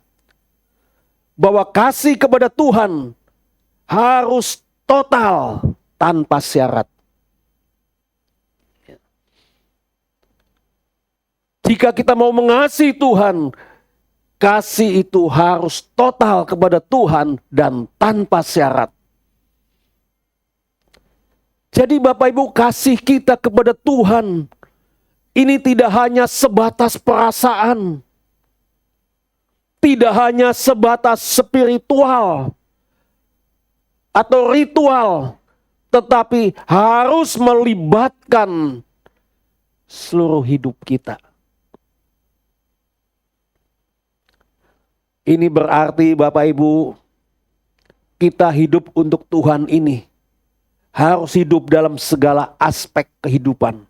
S4: bahwa kasih kepada Tuhan harus total tanpa syarat. Jika kita mau mengasihi Tuhan, kasih itu harus total kepada Tuhan dan tanpa syarat. Jadi Bapak Ibu, kasih kita kepada Tuhan ini tidak hanya sebatas perasaan, tidak hanya sebatas spiritual atau ritual, tetapi harus melibatkan seluruh hidup kita. Ini berarti Bapak Ibu, kita hidup untuk Tuhan ini harus hidup dalam segala aspek kehidupan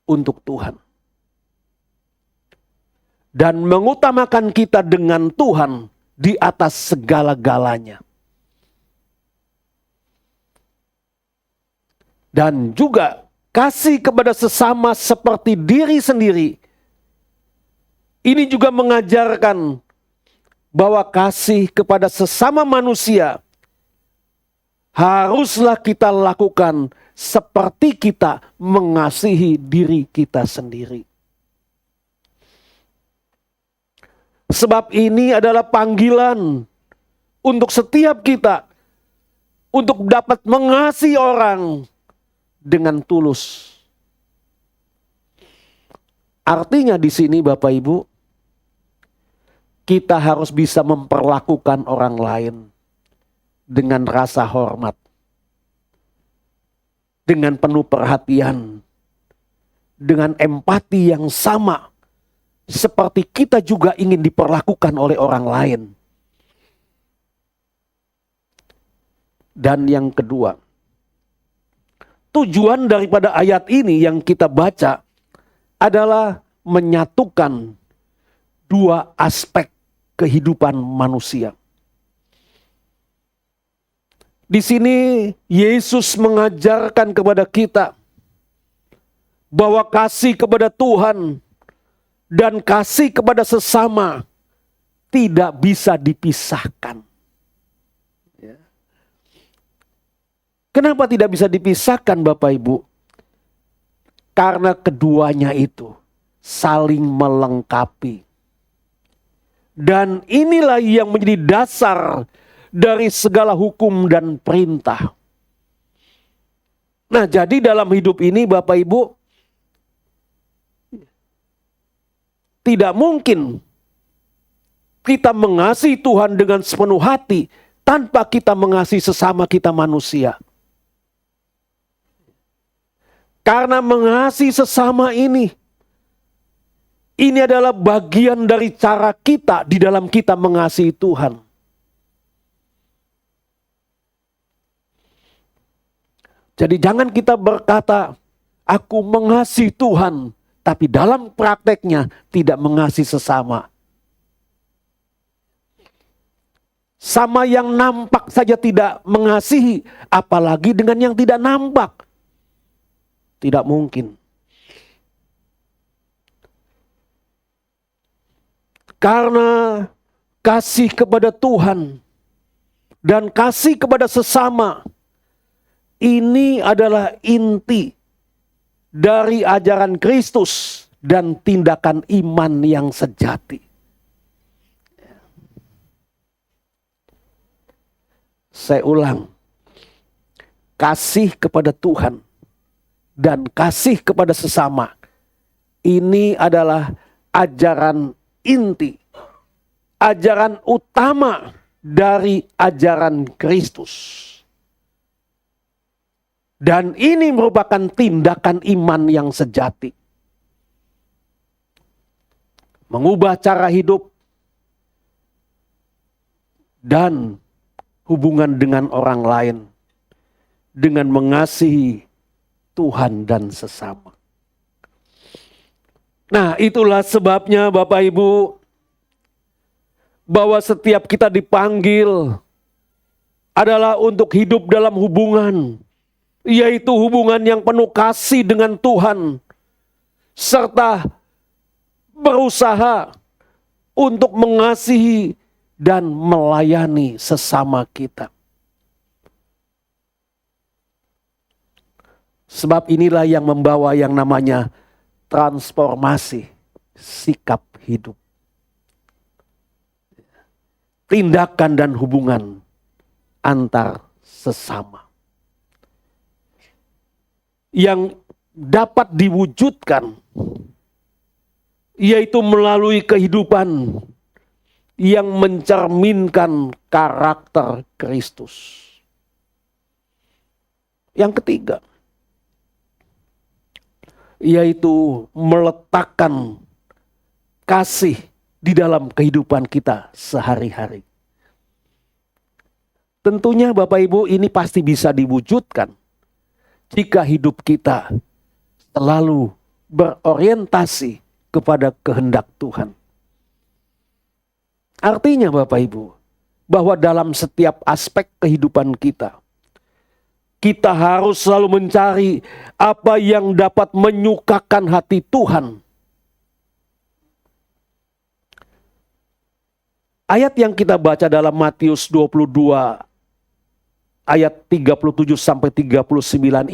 S4: untuk Tuhan. Dan mengutamakan kita dengan Tuhan di atas segala-galanya. Dan juga kasih kepada sesama seperti diri sendiri. Ini juga mengajarkan bahwa kasih kepada sesama manusia haruslah kita lakukan seperti kita mengasihi diri kita sendiri. Sebab ini adalah panggilan untuk setiap kita untuk dapat mengasihi orang dengan tulus. Artinya di sini Bapak Ibu, kita harus bisa memperlakukan orang lain dengan rasa hormat, dengan penuh perhatian, dengan empati yang sama, seperti kita juga ingin diperlakukan oleh orang lain. Dan yang kedua, tujuan daripada ayat ini yang kita baca adalah menyatukan dua aspek kehidupan manusia. Di sini Yesus mengajarkan kepada kita bahwa kasih kepada Tuhan dan kasih kepada sesama tidak bisa dipisahkan. Kenapa tidak bisa dipisahkan, Bapak Ibu? Karena keduanya itu saling melengkapi. Dan inilah yang menjadi dasar dari segala hukum dan perintah. Nah, jadi dalam hidup ini Bapak Ibu, tidak mungkin kita mengasihi Tuhan dengan sepenuh hati tanpa kita mengasihi sesama kita manusia. Karena mengasihi sesama ini adalah bagian dari cara kita di dalam kita mengasihi Tuhan. Jadi jangan kita berkata, aku mengasihi Tuhan, tapi dalam prakteknya tidak mengasihi sesama. Sama yang nampak saja tidak mengasihi, apalagi dengan yang tidak nampak. Tidak mungkin. Karena kasih kepada Tuhan dan kasih kepada sesama, ini adalah inti dari ajaran Kristus dan tindakan iman yang sejati. Saya ulang, kasih kepada Tuhan dan kasih kepada sesama, ini adalah ajaran inti, ajaran utama dari ajaran Kristus. Dan ini merupakan tindakan iman yang sejati. Mengubah cara hidup dan hubungan dengan orang lain dengan mengasihi Tuhan dan sesama. Nah, itulah sebabnya Bapak Ibu, bahwa setiap kita dipanggil adalah untuk hidup dalam hubungan, yaitu hubungan yang penuh kasih dengan Tuhan, serta berusaha untuk mengasihi dan melayani sesama kita. Sebab inilah yang membawa yang namanya transformasi sikap hidup. Tindakan dan hubungan antar sesama. Yang dapat diwujudkan yaitu melalui kehidupan yang mencerminkan karakter Kristus. Yang ketiga, yaitu meletakkan kasih di dalam kehidupan kita sehari-hari. Tentunya Bapak Ibu, ini pasti bisa diwujudkan jika hidup kita selalu berorientasi kepada kehendak Tuhan. Artinya Bapak Ibu, bahwa dalam setiap aspek kehidupan kita, kita harus selalu mencari apa yang dapat menyukakan hati Tuhan. Ayat yang kita baca dalam Matius 22 ayat 37 sampai 39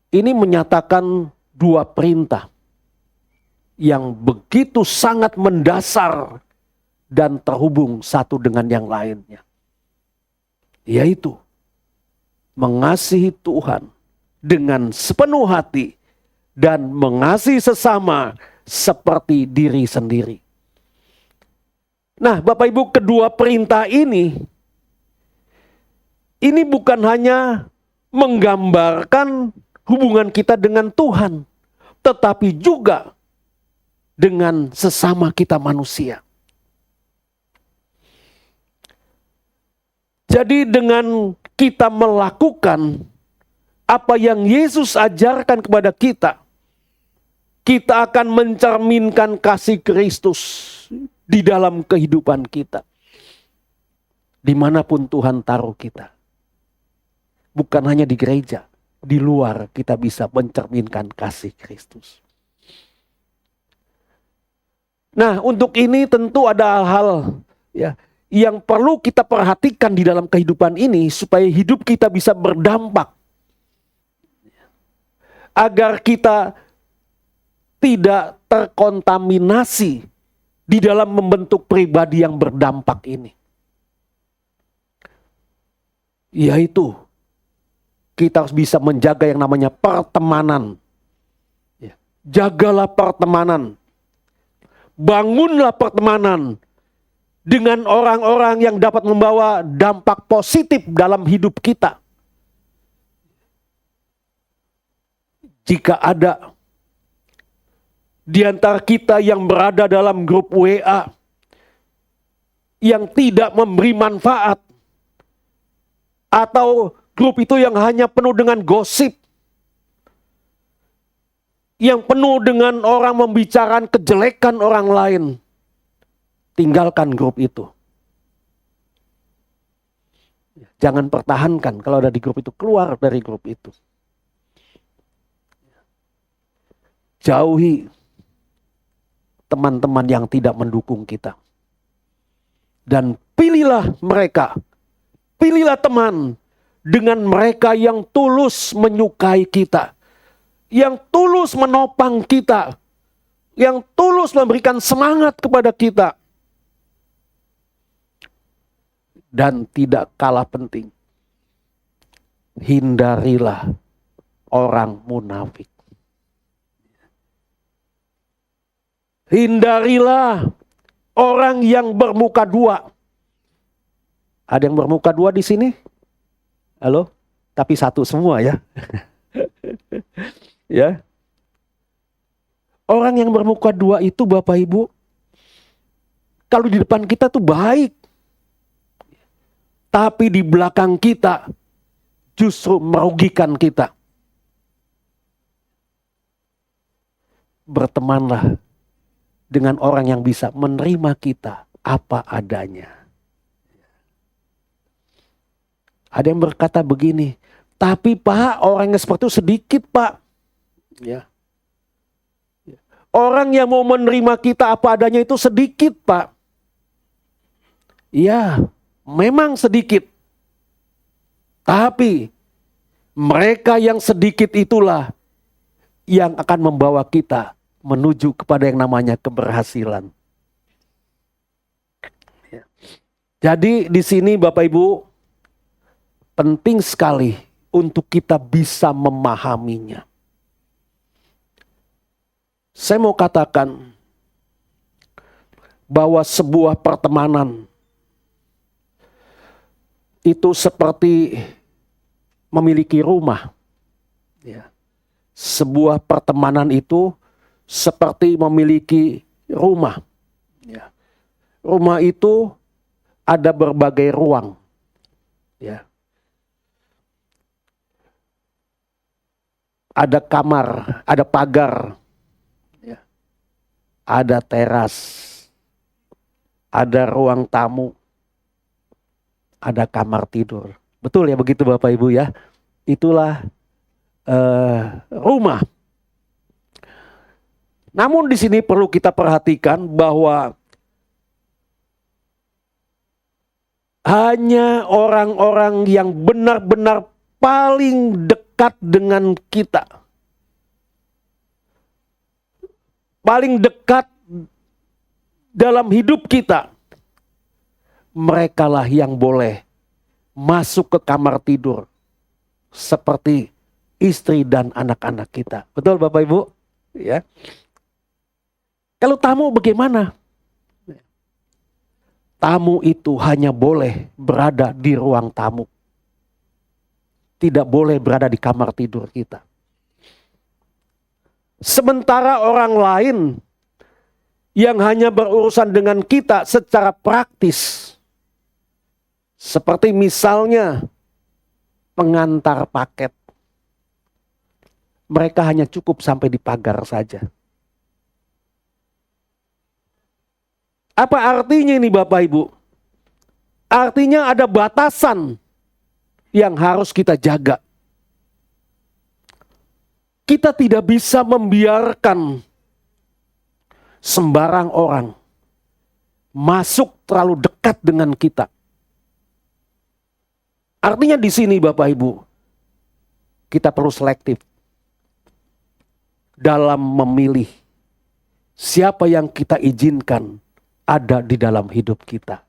S4: ini menyatakan dua perintah yang begitu sangat mendasar dan terhubung satu dengan yang lainnya. Yaitu mengasihi Tuhan dengan sepenuh hati dan mengasihi sesama seperti diri sendiri. Nah, Bapak Ibu, kedua perintah ini bukan hanya menggambarkan hubungan kita dengan Tuhan, tetapi juga dengan sesama kita manusia. Jadi dengan kita melakukan apa yang Yesus ajarkan kepada kita, kita akan mencerminkan kasih Kristus di dalam kehidupan kita. Dimanapun Tuhan taruh kita. Bukan hanya di gereja, di luar kita bisa mencerminkan kasih Kristus. Nah, untuk ini tentu ada hal ya yang perlu kita perhatikan di dalam kehidupan ini supaya hidup kita bisa berdampak. Agar kita tidak terkontaminasi di dalam membentuk pribadi yang berdampak ini. Yaitu kita harus bisa menjaga yang namanya pertemanan. Ya. Jagalah pertemanan. Bangunlah pertemanan dengan orang-orang yang dapat membawa dampak positif dalam hidup kita. Jika ada di antara kita yang berada dalam grup WA yang tidak memberi manfaat, atau grup itu yang hanya penuh dengan gosip, yang penuh dengan orang membicarakan kejelekan orang lain, tinggalkan grup itu. Jangan pertahankan kalau ada di grup itu, keluar dari grup itu. Jauhi teman-teman yang tidak mendukung kita. Dan pilihlah mereka. Pilihlah teman dengan mereka yang tulus menyukai kita. Yang tulus menopang kita. Yang tulus memberikan semangat kepada kita. Dan tidak kalah penting, hindarilah orang munafik. Hindarilah orang yang bermuka dua. Ada yang bermuka dua di sini? Halo? Tapi satu semua ya. Ya. Orang yang bermuka dua itu Bapak Ibu, kalau di depan kita tuh baik. Tapi di belakang kita justru merugikan kita. Bertemanlah dengan orang yang bisa menerima kita apa adanya. Ada yang berkata begini, tapi Pak, orang yang seperti itu sedikit Pak. Ya. Orang yang mau menerima kita apa adanya itu sedikit Pak. Ya, memang sedikit. Tapi mereka yang sedikit itulah yang akan membawa kita menuju kepada yang namanya keberhasilan. Ya. Jadi di sini Bapak Ibu, penting sekali untuk kita bisa memahaminya. Saya mau katakan bahwa sebuah pertemanan itu seperti memiliki rumah. Ya. Sebuah pertemanan itu seperti memiliki rumah. Ya. Rumah itu ada berbagai ruang. Ya. Ada kamar, ada pagar, ya. Ada teras, ada ruang tamu, ada kamar tidur. Betul ya begitu Bapak Ibu ya. Itulah rumah. Namun di sini perlu kita perhatikan bahwa hanya orang-orang yang benar-benar paling dekat dengan kita, paling dekat dalam hidup kita, merekalah yang boleh masuk ke kamar tidur seperti istri dan anak-anak kita. Betul Bapak Ibu? Ya. Kalau tamu bagaimana? Tamu itu hanya boleh berada di ruang tamu. Tidak boleh berada di kamar tidur kita. Sementara orang lain yang hanya berurusan dengan kita secara praktis, seperti misalnya pengantar paket, mereka hanya cukup sampai di pagar saja. Apa artinya ini Bapak Ibu? Artinya ada batasan yang harus kita jaga. Kita tidak bisa membiarkan sembarang orang masuk terlalu dekat dengan kita. Artinya di sini Bapak Ibu, kita perlu selektif dalam memilih siapa yang kita izinkan ada di dalam hidup kita.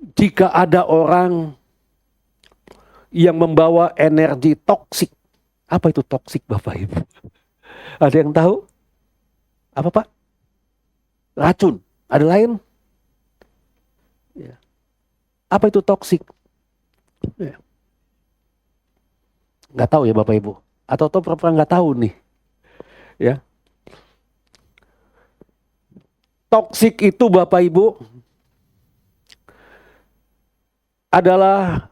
S4: Jika ada orang yang membawa energi toksik, apa itu toksik Bapak Ibu? Ada yang tahu? Apa Pak? Racun. Ada lain? Ya. Apa itu toksik? Ya. Nggak tahu ya Bapak Ibu? Atau pernah nggak tahu nih? Ya. Toksik itu Bapak Ibu adalah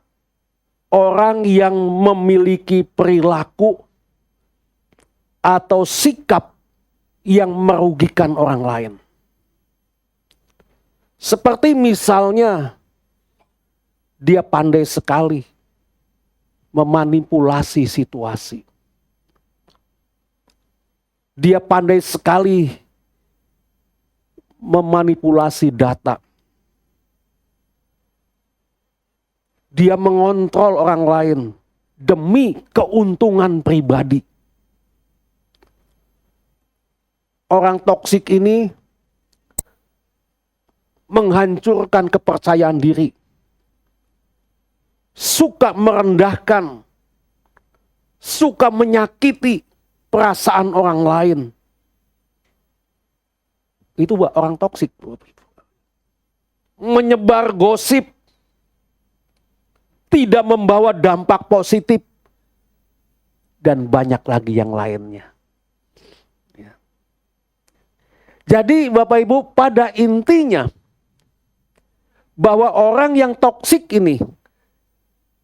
S4: orang yang memiliki perilaku atau sikap yang merugikan orang lain. Seperti misalnya dia pandai sekali memanipulasi situasi. Dia pandai sekali memanipulasi data. Dia mengontrol orang lain demi keuntungan pribadi. Orang toksik ini menghancurkan kepercayaan diri. Suka merendahkan, suka menyakiti perasaan orang lain. Itu orang toksik. Menyebar gosip, tidak membawa dampak positif, dan banyak lagi yang lainnya. Ya. Jadi Bapak Ibu, pada intinya bahwa orang yang toksik ini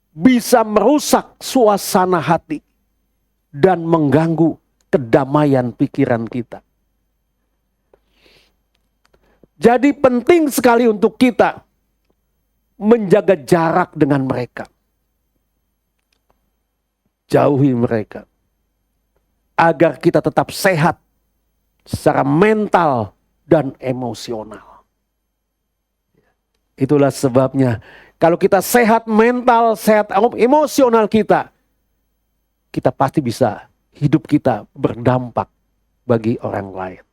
S4: bisa merusak suasana hati dan mengganggu kedamaian pikiran kita. Jadi penting sekali untuk kita menjaga jarak dengan mereka. Jauhi mereka. Agar kita tetap sehat secara mental dan emosional. Itulah sebabnya kalau kita sehat mental, sehat emosional kita pasti bisa hidup kita berdampak bagi orang lain.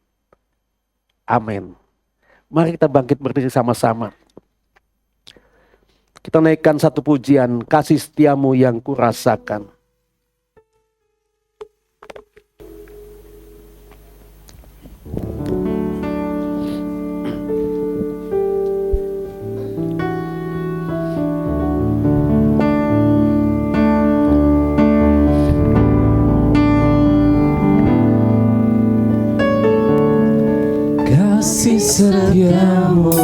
S4: Amin. Mari kita bangkit berdiri sama-sama. Kita naikkan satu pujian, kasih setiamu yang kurasakan.
S2: Kasih setiamu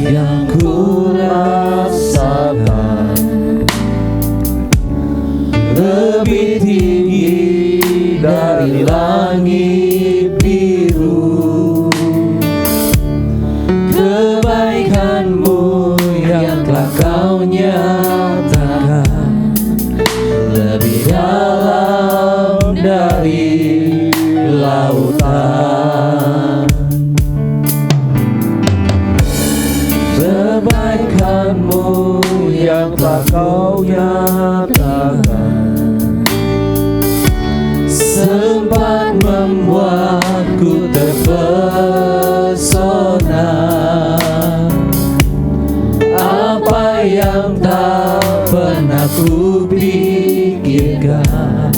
S2: yang kurasakan lebih tinggi dari langit biru. Kebaikanmu yang telah kau nyatakan lebih dalam dari lautan. Kebaikanmu yang telah kau nyatakan sempat membuatku terpesona. Apa yang tak pernah ku pikirkan,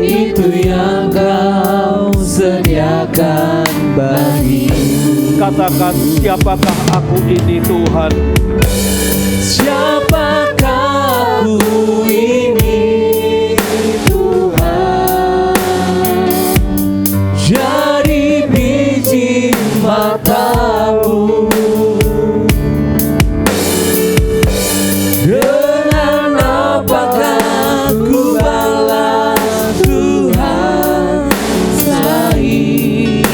S2: itu yang kau sediakan bagiku.
S4: Katakan, siapakah aku ini Tuhan?
S2: Siapakah aku ini Tuhan? Jadi biji matamu. Dengan apakah ku balas Tuhan selain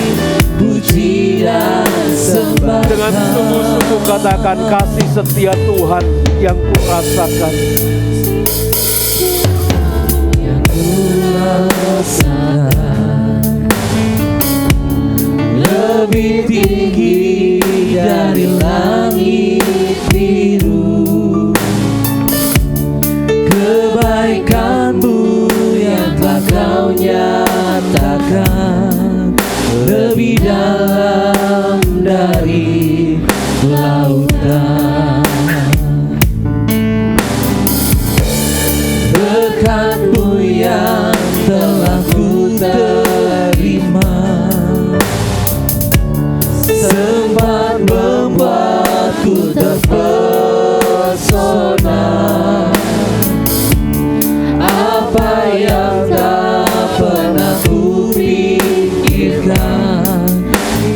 S4: katakan kasih setia Tuhan yang kurasakan.
S2: Lebih tinggi dari langit biru, kebaikan-Mu yang telah Kau nyatakan lebih dalam dari lautan. Berkat-Mu yang telah ku terima sempat membuatku terpesona. Apa yang tak pernah ku pikirkan,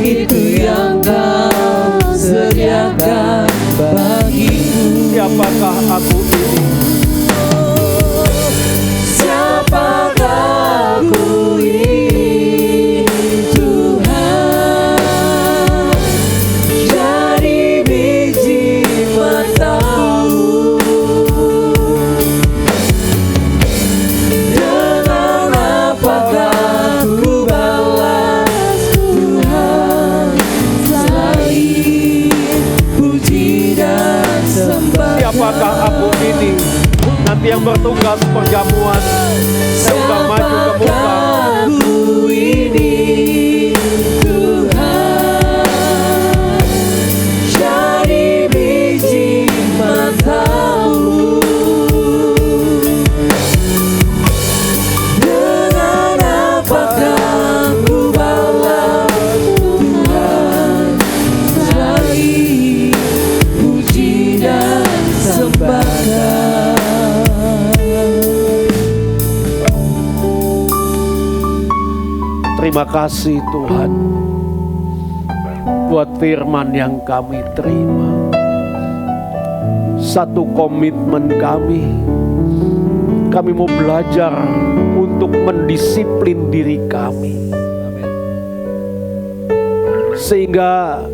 S2: itu yang Kau sediakan bagiku.
S4: Siapakah aku ini?
S2: Siapakah aku ini, Tuhan? Jadi biji mata-Mu. Dengan apakah ku balas, Tuhan, selain puji dan sembah.
S4: Siapakah aku ini? Nanti yang bertugas perjamuan, saya undang maju ke muka.
S2: Aku ini, Tuhan, jadi biji mata-Mu. Dengan apakah ku balas, Tuhan, selain puji dan sembah.
S4: Terima kasih Tuhan buat firman yang kami terima. Satu komitmen kami mau belajar untuk mendisiplin diri kami, sehingga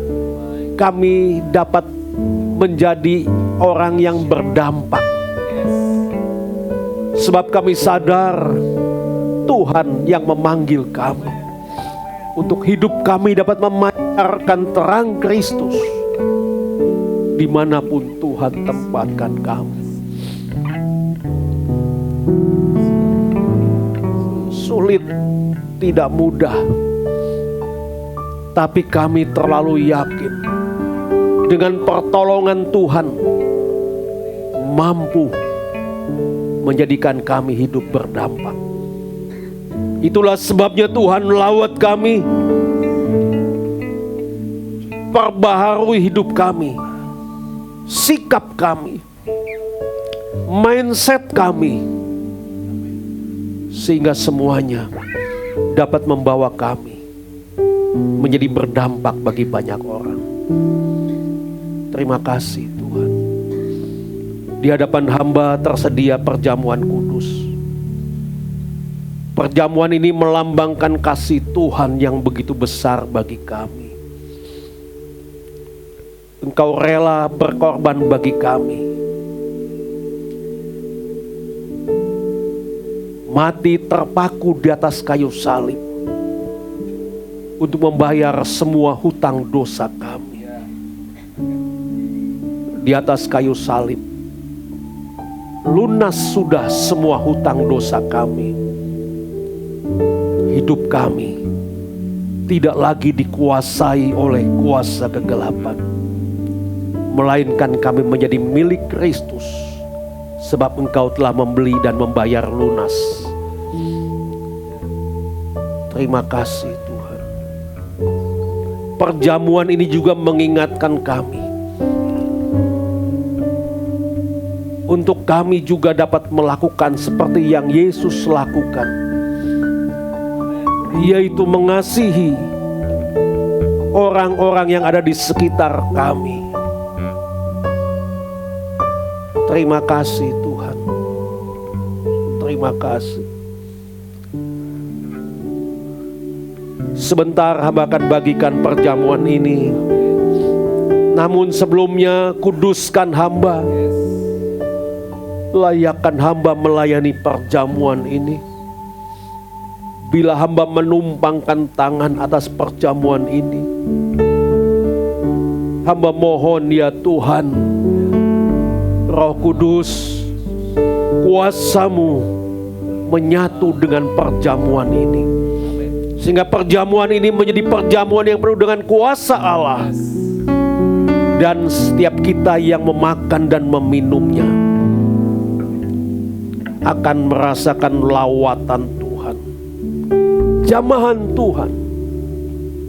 S4: kami dapat menjadi orang yang berdampak. Sebab kami sadar Tuhan yang memanggil kami untuk hidup kami dapat memancarkan terang Kristus dimanapun Tuhan tempatkan kami. Sulit, tidak mudah, tapi kami terlalu yakin dengan pertolongan Tuhan mampu menjadikan kami hidup berdampak. Itulah sebabnya Tuhan lawat kami, perbaharui hidup kami, sikap kami, mindset kami, sehingga semuanya dapat membawa kami menjadi berdampak bagi banyak orang. Terima kasih Tuhan. Di hadapan hamba tersedia perjamuan kudus. Perjamuan ini melambangkan kasih Tuhan yang begitu besar bagi kami. Engkau rela berkorban bagi kami. Mati terpaku di atas kayu salib untuk membayar semua hutang dosa kami. Di atas kayu salib lunas sudah semua hutang dosa kami. Hidup kami tidak lagi dikuasai oleh kuasa kegelapan, melainkan kami menjadi milik Kristus, sebab Engkau telah membeli dan membayar lunas. Terima kasih Tuhan. Perjamuan ini juga mengingatkan kami untuk kami juga dapat melakukan seperti yang Yesus lakukan, yaitu mengasihi orang-orang yang ada di sekitar kami. Terima kasih Tuhan. Terima kasih. Sebentar hamba akan bagikan perjamuan ini. Namun sebelumnya kuduskan hamba. Layakkan hamba melayani perjamuan ini. Bila hamba menumpangkan tangan atas perjamuan ini, hamba mohon ya Tuhan, Roh Kudus, kuasa-Mu menyatu dengan perjamuan ini. Sehingga perjamuan ini menjadi perjamuan yang penuh dengan kuasa Allah. Dan setiap kita yang memakan dan meminumnya akan merasakan lawatan Tuhan, jamahan Tuhan.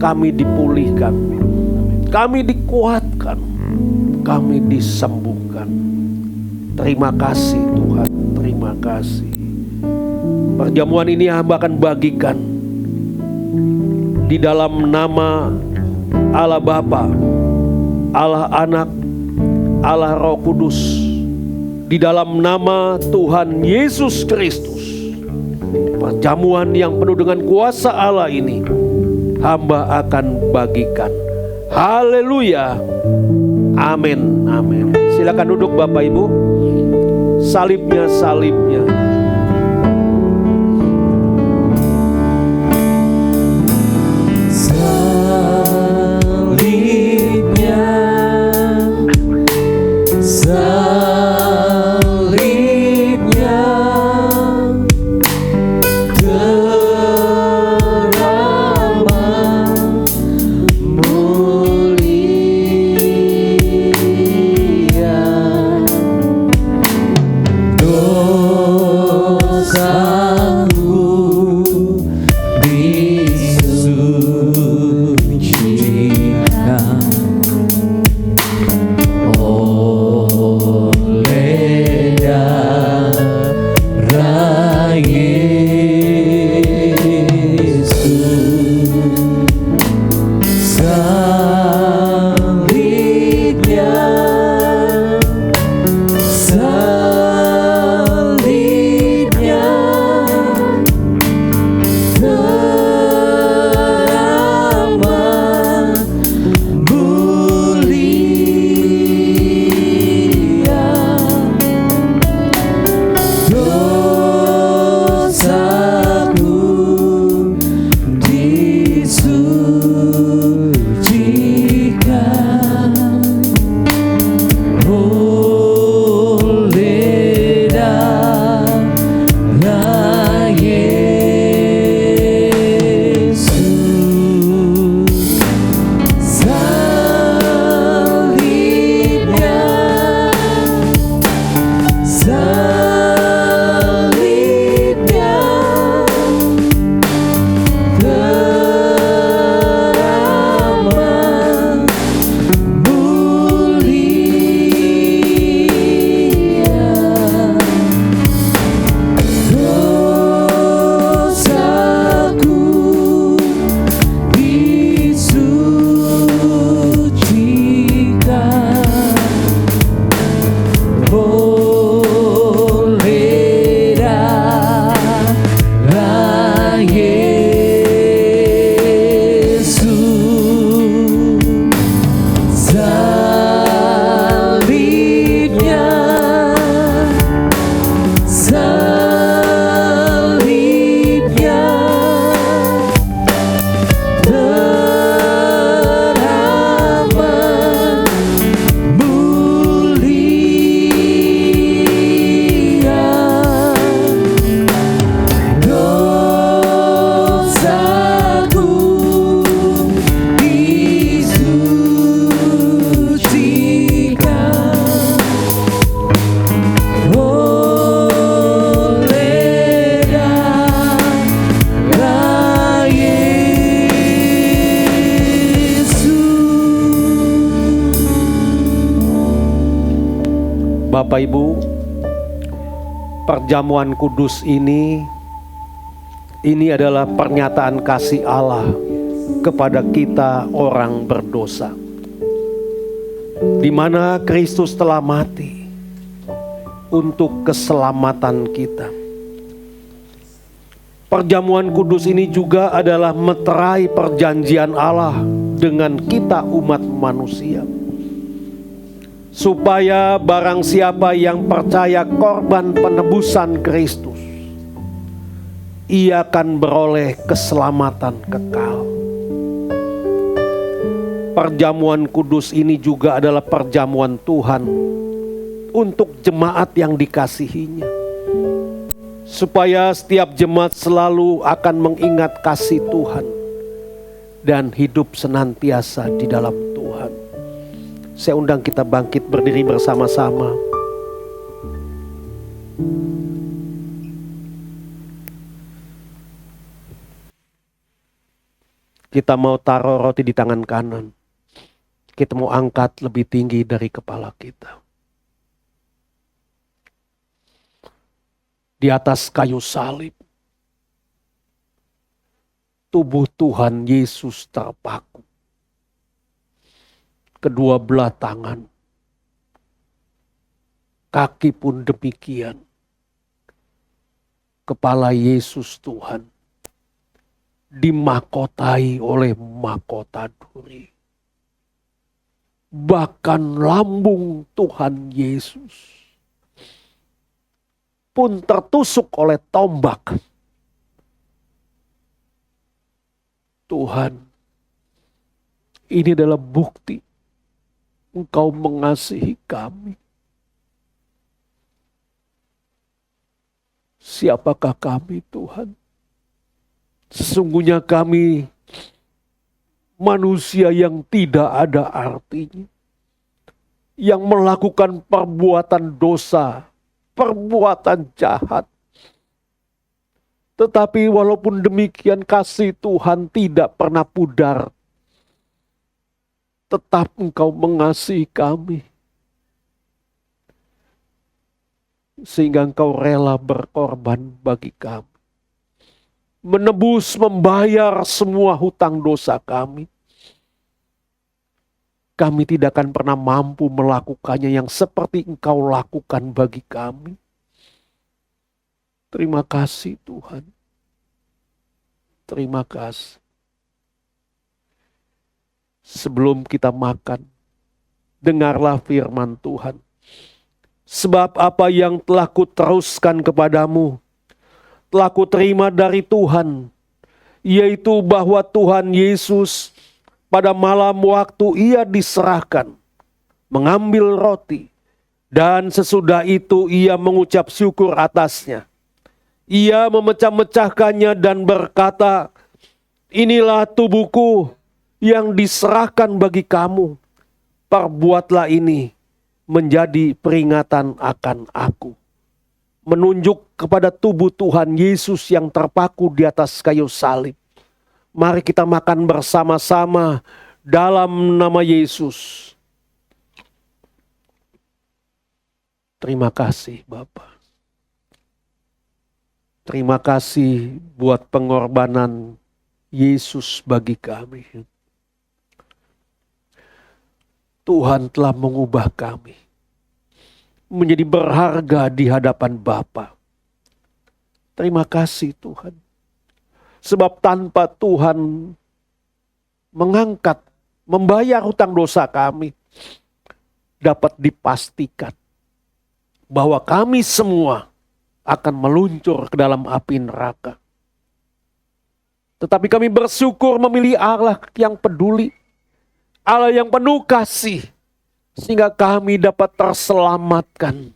S4: Kami dipulihkan, kami dikuatkan, kami disembuhkan. Terima kasih Tuhan, terima kasih. Perjamuan ini hamba akan bagikan di dalam nama Allah Bapa, Allah Anak, Allah Roh Kudus, di dalam nama Tuhan Yesus Kristus. Perjamuan yang penuh dengan kuasa Allah ini hamba akan bagikan. Haleluya. Amin, amin. Silakan duduk Bapak Ibu. Salibnya, salibnya. Bapak Ibu, perjamuan kudus ini adalah pernyataan kasih Allah kepada kita orang berdosa, di mana Kristus telah mati untuk keselamatan kita. Perjamuan kudus ini juga adalah meterai perjanjian Allah dengan kita umat manusia. supaya barang siapa yang percaya korban penebusan Kristus, ia akan beroleh keselamatan kekal. Perjamuan kudus ini juga adalah perjamuan Tuhan untuk jemaat yang dikasihinya, supaya setiap jemaat selalu akan mengingat kasih Tuhan dan hidup senantiasa di dalam Tuhan. Saya undang kita bangkit berdiri bersama-sama. Kita mau taruh roti di tangan kanan. Kita mau angkat lebih tinggi dari kepala kita. Di atas kayu salib, tubuh Tuhan Yesus terpaku. Kedua belah tangan, kaki pun demikian. Kepala Yesus Tuhan dimakotai oleh mahkota duri. Bahkan lambung Tuhan Yesus pun tertusuk oleh tombak. Tuhan, ini adalah bukti Engkau mengasihi kami. Siapakah kami, Tuhan? Sesungguhnya kami manusia yang tidak ada artinya, yang melakukan perbuatan dosa, perbuatan jahat. Tetapi walaupun demikian, kasih Tuhan tidak pernah pudar. Tetap Engkau mengasihi kami, sehingga Engkau rela berkorban bagi kami, menebus, membayar semua hutang dosa kami. Kami tidak akan pernah mampu melakukannya yang seperti Engkau lakukan bagi kami. Terima kasih Tuhan. Terima kasih. Sebelum kita makan, dengarlah firman Tuhan. Sebab apa yang telah kuteruskan kepadamu, telah kuterima dari Tuhan, yaitu bahwa Tuhan Yesus pada malam waktu ia diserahkan, mengambil roti, dan sesudah itu ia mengucap syukur atasnya. Ia memecah-mecahkannya dan berkata, inilah tubuhku yang diserahkan bagi kamu. Perbuatlah ini menjadi peringatan akan aku. Menunjuk kepada tubuh Tuhan Yesus yang terpaku di atas kayu salib. Mari kita makan bersama-sama dalam nama Yesus. Terima kasih Bapa. Terima kasih buat pengorbanan Yesus bagi kami. Tuhan telah mengubah kami menjadi berharga di hadapan Bapa. Terima kasih Tuhan. Sebab tanpa Tuhan mengangkat, membayar hutang dosa kami, dapat dipastikan bahwa kami semua akan meluncur ke dalam api neraka. Tetapi kami bersyukur memilih Allah yang peduli, Allah yang penuh kasih, sehingga kami dapat terselamatkan.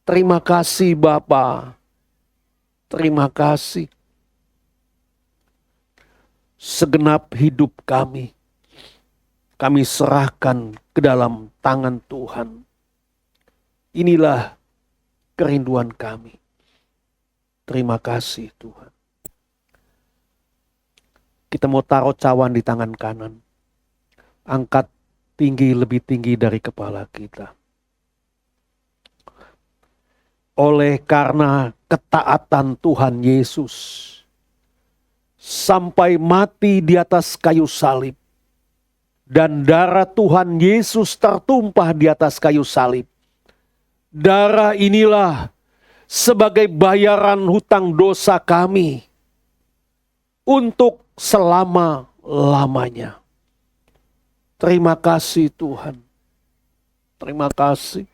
S4: Terima kasih Bapa. Terima kasih. Segenap hidup kami serahkan ke dalam tangan Tuhan. Inilah kerinduan kami. Terima kasih Tuhan. Kita mau taruh cawan di tangan kanan. Angkat tinggi, lebih tinggi dari kepala kita. Oleh karena ketaatan Tuhan Yesus, sampai mati di atas kayu salib, dan darah Tuhan Yesus tertumpah di atas kayu salib. Darah inilah sebagai bayaran hutang dosa kami untuk selama-lamanya. Terima kasih Tuhan. Terima kasih.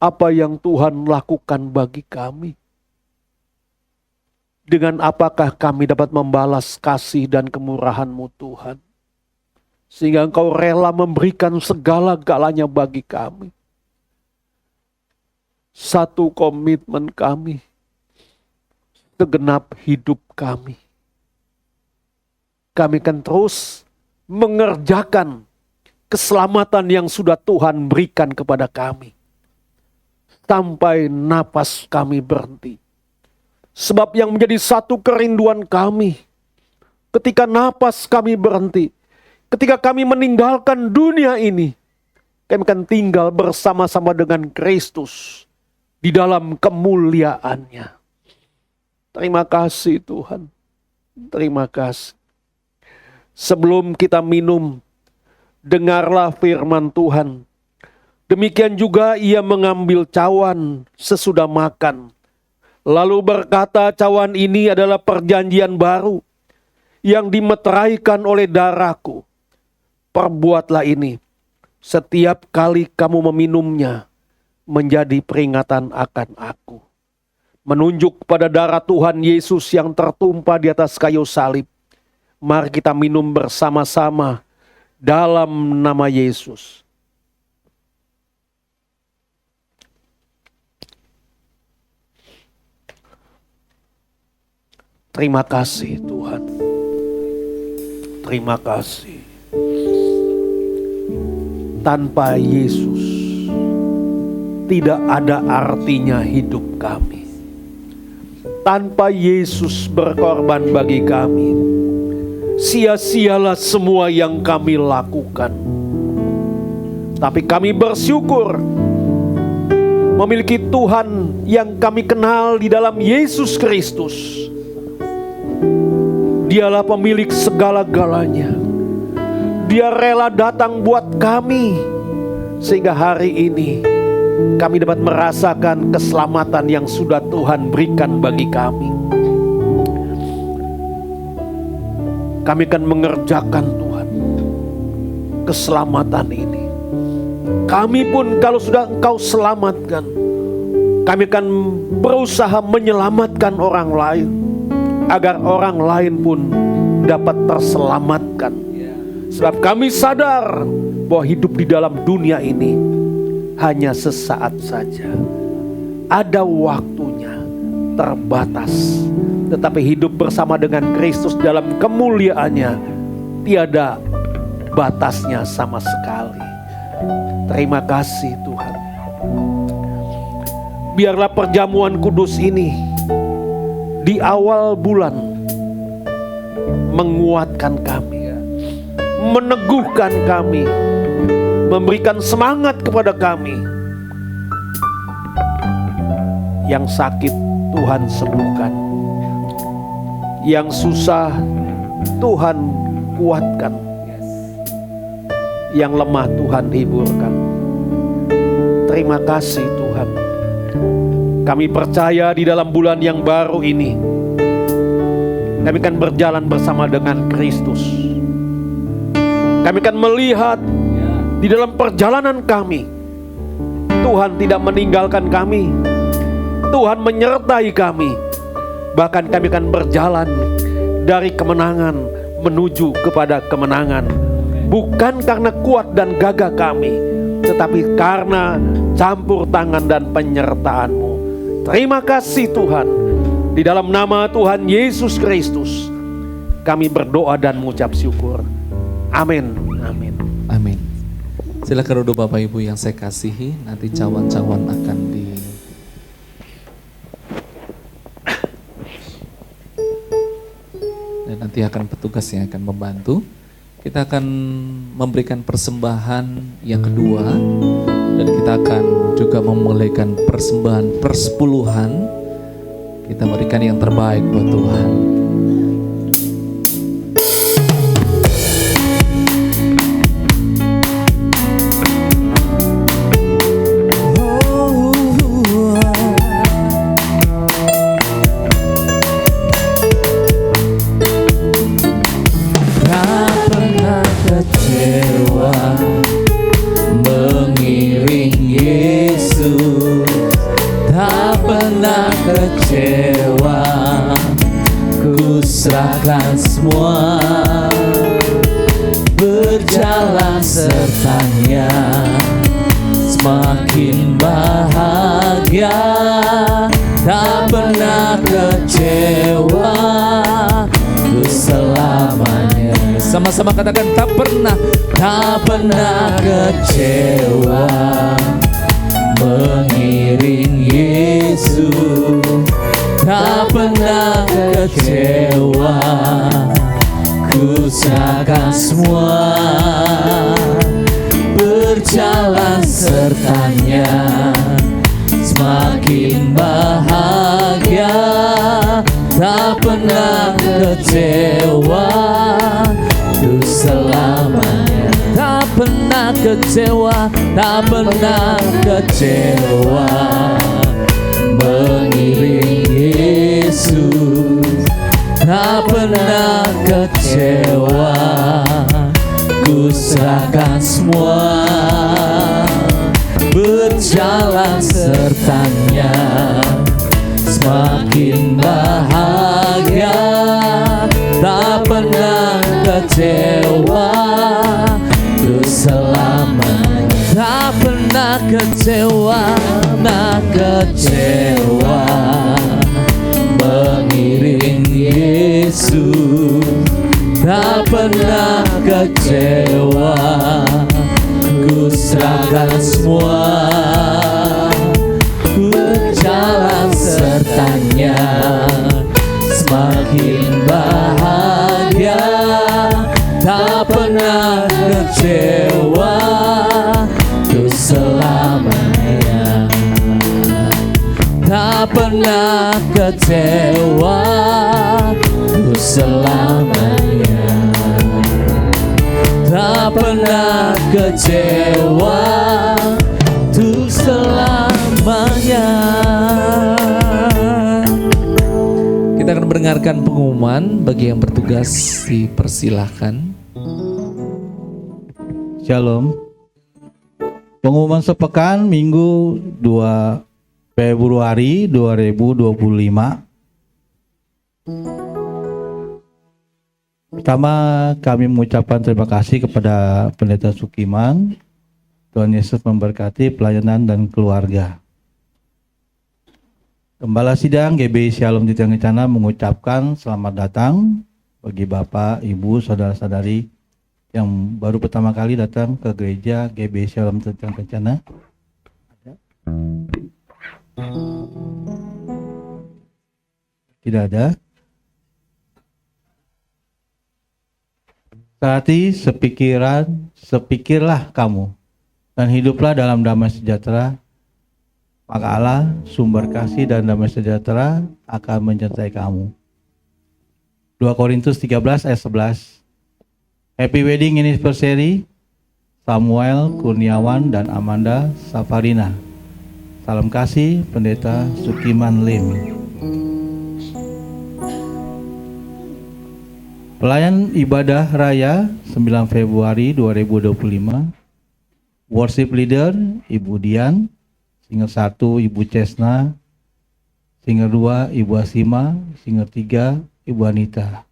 S4: Apa yang Tuhan lakukan bagi kami? Dengan apakah kami dapat membalas kasih dan kemurahan-Mu Tuhan? Sehingga Engkau rela memberikan segala-galanya bagi kami. Satu komitmen kami, segenap hidup kami. Kami akan terus mengerjakan keselamatan yang sudah Tuhan berikan kepada kami. Sampai napas kami berhenti. Sebab yang menjadi satu kerinduan kami, ketika napas kami berhenti, ketika kami meninggalkan dunia ini, kami akan tinggal bersama-sama dengan Kristus di dalam kemuliaannya. Terima kasih Tuhan. Terima kasih. Sebelum kita minum, dengarlah firman Tuhan. Demikian juga ia mengambil cawan sesudah makan. Lalu berkata, cawan ini adalah perjanjian baru yang dimeteraikan oleh darahku. Perbuatlah ini setiap kali kamu meminumnya menjadi peringatan akan aku. Menunjuk pada darah Tuhan Yesus yang tertumpah di atas kayu salib. Mari kita minum bersama-sama dalam nama Yesus. Terima kasih Tuhan. Terima kasih. Tanpa Yesus tidak ada artinya hidup kami. Tanpa Yesus berkorban bagi kami, sia-sialah semua yang kami lakukan. Tapi kami bersyukur memiliki Tuhan yang kami kenal di dalam Yesus Kristus. Dialah pemilik segala-galanya. Dia rela datang buat kami, sehingga hari ini kami dapat merasakan keselamatan yang sudah Tuhan berikan bagi kami. Kami akan mengerjakan Tuhan keselamatan ini. Kami pun kalau sudah Engkau selamatkan, kami akan berusaha menyelamatkan orang lain, agar orang lain pun dapat terselamatkan. Sebab kami sadar bahwa hidup di dalam dunia ini hanya sesaat saja. Ada waktunya, terbatas. Tetapi hidup bersama dengan Kristus dalam kemuliaannya tiada batasnya sama sekali. Terima kasih Tuhan. Biarlah perjamuan kudus ini di awal bulan menguatkan kami, meneguhkan kami, memberikan semangat kepada kami. Yang sakit Tuhan sembuhkan, yang susah Tuhan kuatkan, yang lemah Tuhan hiburkan. Terima kasih Tuhan. Kami percaya di dalam bulan yang baru ini kami akan berjalan bersama dengan Kristus. Kami akan melihat di dalam perjalanan kami, Tuhan tidak meninggalkan kami. Tuhan menyertai kami. Bahkan kami akan berjalan dari kemenangan menuju kepada kemenangan. Bukan karena kuat dan gagah kami, tetapi karena campur tangan dan penyertaan-Mu. Terima kasih Tuhan. Di dalam nama Tuhan Yesus Kristus kami berdoa dan mengucap syukur. Amin. Amin.
S2: Amin. Silakan duduk Bapak Ibu yang saya kasihi. Nanti cawan-cawan akan dan nanti akan petugas yang akan membantu. Kita akan memberikan persembahan yang kedua, dan kita akan juga memulaikan persembahan persepuluhan. Kita berikan yang terbaik buat Tuhan. pernah kecewa, ku serahkan semua, berjalan sertanya, semakin bahagia, tak pernah kecewa, ku selamanya. Sama-sama katakan tak pernah kecewa, mengiring Yesus, tak pernah kecewa, ku serahkan semua, berjalan sertanya, semakin bahagia, tak pernah kecewa, ku selamanya. Tak pernah kecewa, tak pernah kecewa, mengiring Yesus, tak pernah kecewa, ku serahkan semua, berjalan sertanya, semakin bahagia, tak pernah kecewa, ku selamanya. Tak pernah kecewa, mengiring Yesus, tak pernah kecewa, ku serahkan semua, ku berjalan sertanya, semakin bahagia, tak pernah kecewa, ku selamanya. Tak pernah kecewa, ku selamanya. Tak pernah kecewa, ku selamanya. Kita akan mendengarkan pengumuman. Bagi yang bertugas dipersilahkan.
S1: Shalom. Pengumuman sepekan Minggu 2 Februari 2025. Pertama, kami mengucapkan terima kasih kepada Pendeta Sukiman. Tuhan Yesus memberkati pelayanan dan keluarga. Gembala Sidang GBI Shalom Jatiang Kencana mengucapkan selamat datang bagi Bapak, Ibu, Saudara-saudari yang baru pertama kali datang ke gereja GBI Shalom Jatiang Kencana. Tidak ada. Hati sepikirlah kamu dan hiduplah dalam damai sejahtera, maka Allah sumber kasih dan damai sejahtera akan menyertai kamu. 2 Korintus 13 ayat 11. Happy wedding anniversary Samuel Kurniawan dan Amanda Safarina. Salam kasih, Pendeta Sukiman Lim. Pelayan ibadah raya 9 Februari 2025. Worship leader Ibu Dian, singer 1 Ibu Cesna, singer 2 Ibu Asima, singer 3 Ibu Anita.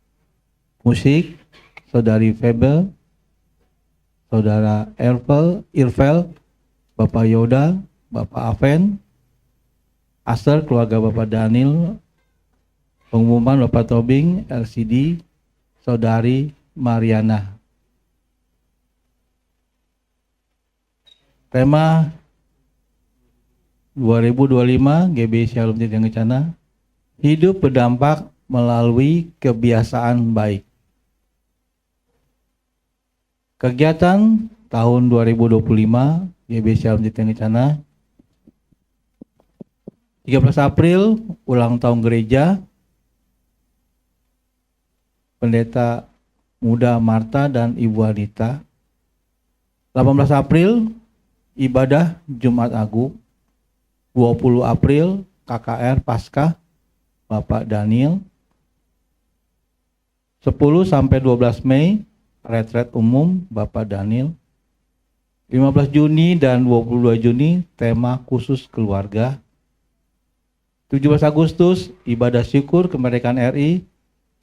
S1: Musik Saudari Febel, Saudara Irvel, Bapak Yoda, Bapak Aven, Aster keluarga Bapak Daniel, pengumuman Bapak Tobing, LCD, Saudari Mariana. Tema 2025 GBI Shalom Jatiang Kencana, hidup berdampak melalui kebiasaan baik. Kegiatan tahun 2025 GBI Shalom Jatiang Kencana, 13 April ulang tahun gereja, Pendeta Muda Marta dan Ibu Anita. 18 April ibadah Jumat Agung. 20 April KKR Paskah Bapak Daniel. 10 sampai 12 Mei retret umum Bapak Daniel. 15 Juni dan 22 Juni tema khusus keluarga. 17 Agustus ibadah syukur kemerdekaan RI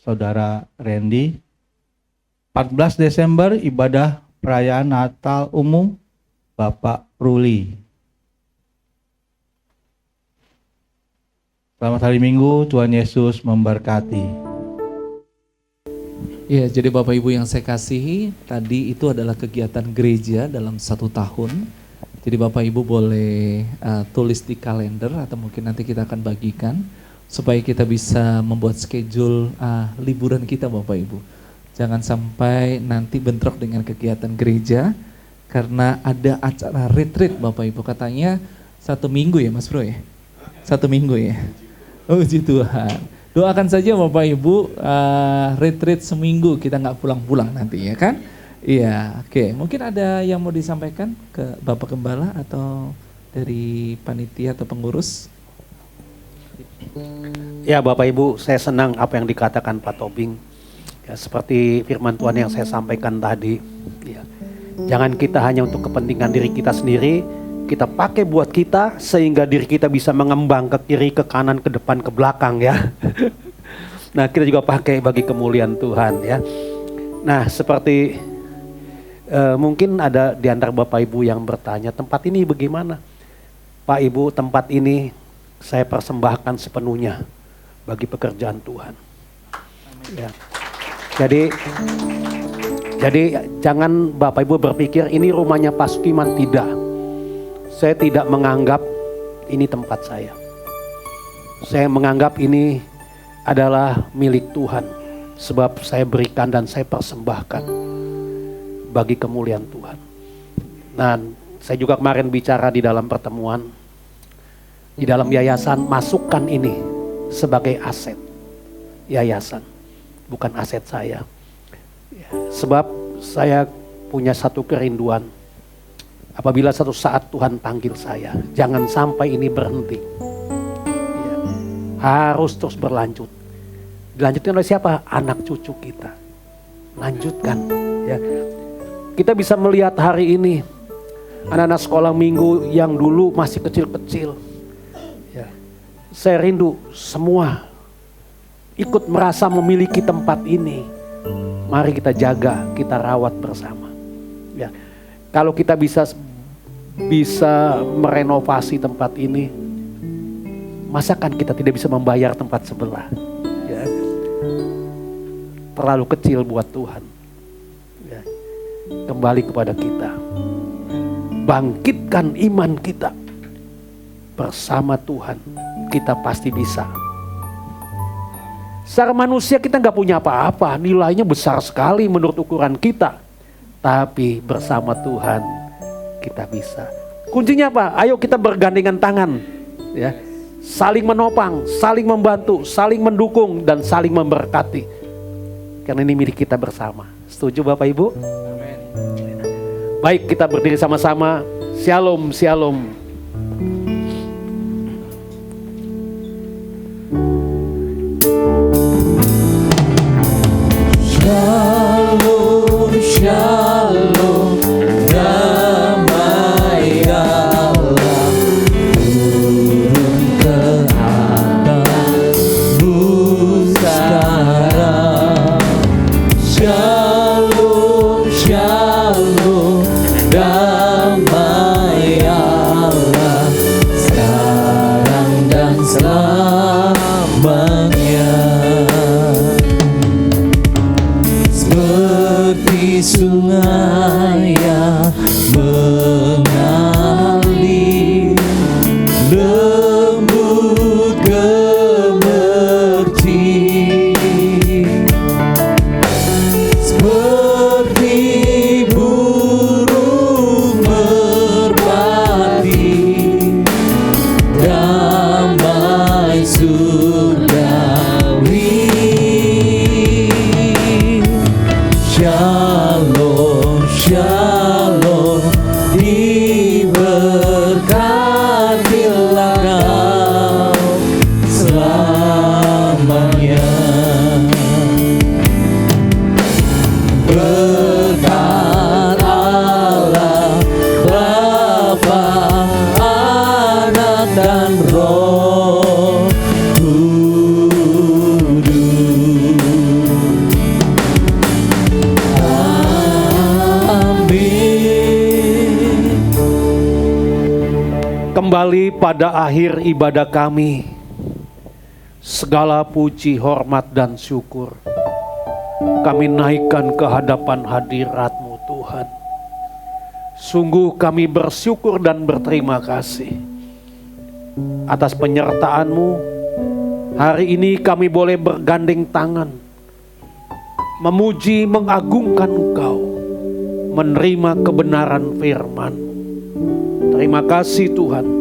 S1: Saudara Randy. 14 Desember ibadah perayaan Natal umum Bapak Ruli. Selamat hari Minggu, Tuhan Yesus memberkati.
S2: Ya, jadi Bapak Ibu yang saya kasihi, tadi itu adalah kegiatan gereja dalam 1 tahun. Jadi Bapak Ibu boleh tulis di kalender atau mungkin nanti kita akan bagikan supaya kita bisa membuat schedule liburan kita Bapak Ibu. Jangan sampai nanti bentrok dengan kegiatan gereja karena ada acara retreat Bapak Ibu. Katanya 1 minggu ya Mas Bro ya? 1 minggu ya? Oh, puji Tuhan. Doakan saja Bapak Ibu retreat seminggu kita nggak pulang-pulang nanti ya kan? Iya, oke. Mungkin ada yang mau disampaikan ke Bapak Gembala atau dari panitia atau pengurus?
S5: Ya Bapak Ibu, saya senang apa yang dikatakan Pak Tobing. Ya, seperti firman Tuhan yang saya sampaikan tadi. Ya, jangan kita hanya untuk kepentingan diri kita sendiri, kita pakai buat kita sehingga diri kita bisa mengembang ke kiri, ke kanan, ke depan, ke belakang ya. Nah kita juga pakai bagi kemuliaan Tuhan ya. Nah seperti mungkin ada di antara Bapak Ibu yang bertanya, tempat ini bagaimana? Pak Ibu, tempat ini saya persembahkan sepenuhnya bagi pekerjaan Tuhan. Ya. Jadi jangan Bapak Ibu berpikir ini rumahnya Pak Sukiman, tidak. Saya tidak menganggap ini tempat saya. Saya menganggap ini adalah milik Tuhan. Sebab saya berikan dan saya persembahkan bagi kemuliaan Tuhan. Dan saya juga kemarin bicara di dalam pertemuan, di dalam yayasan, masukkan ini sebagai aset yayasan, bukan aset saya. Sebab saya punya satu kerinduan, apabila satu saat Tuhan panggil saya, jangan sampai ini berhenti. Ya, harus terus berlanjut. Dilanjutkan oleh siapa? Anak cucu kita. Lanjutkan. Ya. Kita bisa melihat hari ini anak-anak sekolah minggu yang dulu masih kecil-kecil. Ya. Saya rindu semua ikut merasa memiliki tempat ini. Mari kita jaga, kita rawat bersama. Ya. Kalau kita bisa merenovasi tempat ini, masakan kita tidak bisa membayar tempat sebelah? Ya. Terlalu kecil buat Tuhan. Ya. Kembali kepada kita, bangkitkan iman kita bersama Tuhan, kita pasti bisa. Secara manusia kita nggak punya apa-apa, nilainya besar sekali menurut ukuran kita. Tapi bersama Tuhan kita bisa. Kuncinya apa? Ayo kita bergandengan tangan, ya, saling menopang, saling membantu, saling mendukung dan saling memberkati. Karena ini milik kita bersama. Setuju Bapak Ibu? Amin. Baik, kita berdiri sama-sama. Shalom, shalom.
S2: Shalom, shalom, damai Allah turun ke atasmu sekarang. Shalom, shalom, damai Allah sekarang dan selamanya. Seperti sungai yang mengalir, lembut gemercik, seperti burung merpati, damai surgawi. Shalom, shalom, diberkatilah kau selamanya. Berkat Allah, Bapa, Anak dan Roh
S5: kembali pada akhir ibadah kami, segala puji, hormat, dan syukur kami naikkan ke hadapan hadirat-Mu Tuhan. Sungguh kami bersyukur dan berterima kasih atas penyertaan-Mu. Hari ini kami boleh bergandeng tangan, memuji, mengagungkan Engkau, menerima kebenaran firman-Mu. Terima kasih Tuhan.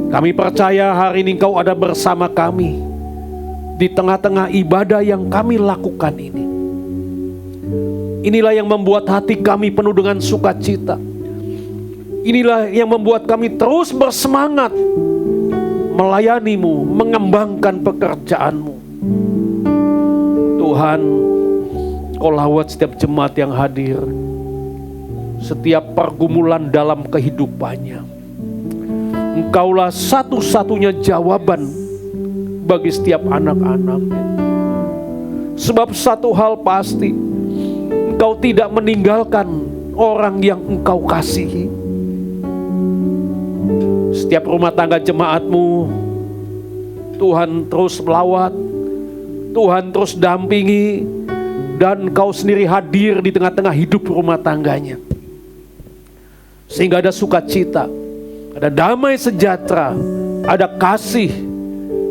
S5: Kami percaya hari ini Engkau ada bersama kami di tengah-tengah ibadah yang kami lakukan ini. Inilah yang membuat hati kami penuh dengan sukacita. Inilah yang membuat kami terus bersemangat melayani-Mu, mengembangkan pekerjaan-Mu. Tuhan, Kau lawat setiap jemaat yang hadir, setiap pergumulan dalam kehidupannya. Engkaulah satu-satunya jawaban bagi setiap anak-anak. Sebab satu hal pasti, Engkau tidak meninggalkan orang yang Engkau kasihi. Setiap rumah tangga jemaat-Mu, Tuhan terus melawat, Tuhan terus dampingi, dan Engkau sendiri hadir di tengah-tengah hidup rumah tangganya. Sehingga ada sukacita, ada damai sejahtera, ada kasih,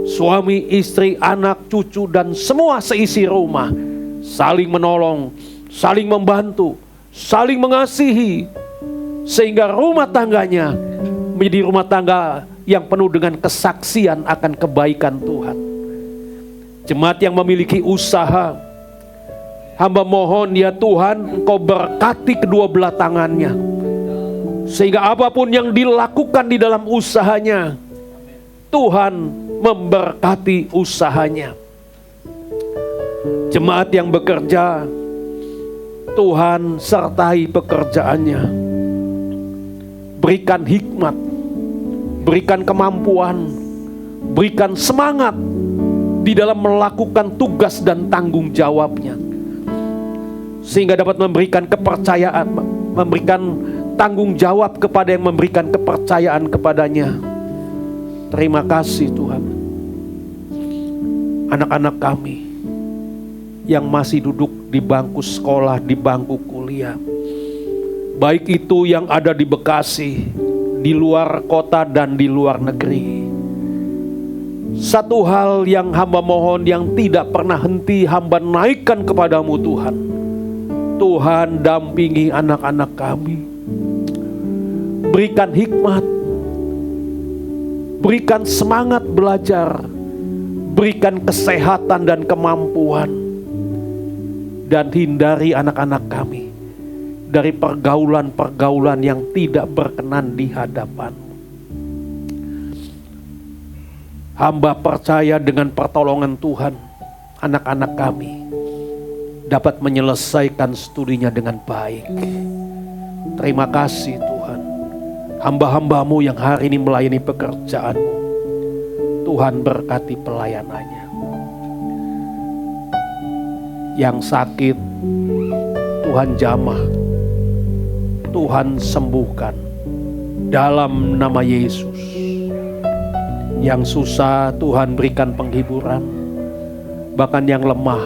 S5: suami, istri, anak, cucu, dan semua seisi rumah saling menolong, saling membantu, saling mengasihi, sehingga rumah tangganya menjadi rumah tangga yang penuh dengan kesaksian akan kebaikan Tuhan. Jemaat yang memiliki usaha, hamba mohon ya Tuhan, Engkau berkati kedua belah tangannya, sehingga apapun yang dilakukan di dalam usahanya, Tuhan memberkati usahanya. Jemaat yang bekerja, Tuhan sertai pekerjaannya. Berikan hikmat, berikan kemampuan, berikan semangat di dalam melakukan tugas dan tanggung jawabnya, sehingga dapat memberikan kepercayaan, memberikan tanggung jawab kepada yang memberikan kepercayaan kepadanya. Terima kasih Tuhan. Anak-anak kami yang masih duduk di bangku sekolah, di bangku kuliah, baik itu yang ada di Bekasi, di luar kota dan di luar negeri. Satu hal yang hamba mohon yang tidak pernah henti hamba naikkan kepadamu Tuhan. Tuhan dampingi anak-anak kami. Berikan hikmat, berikan semangat belajar, berikan kesehatan dan kemampuan, dan hindari anak-anak kami dari pergaulan-pergaulan yang tidak berkenan di hadapan-Mu. Hamba percaya dengan pertolongan Tuhan, anak-anak kami dapat menyelesaikan studinya dengan baik. Terima kasih Tuhan. Hamba-hamba-Mu yang hari ini melayani pekerjaan-Mu, Tuhan berkati pelayanannya. Yang sakit, Tuhan jamah, Tuhan sembuhkan dalam nama Yesus. Yang susah Tuhan berikan penghiburan, bahkan yang lemah,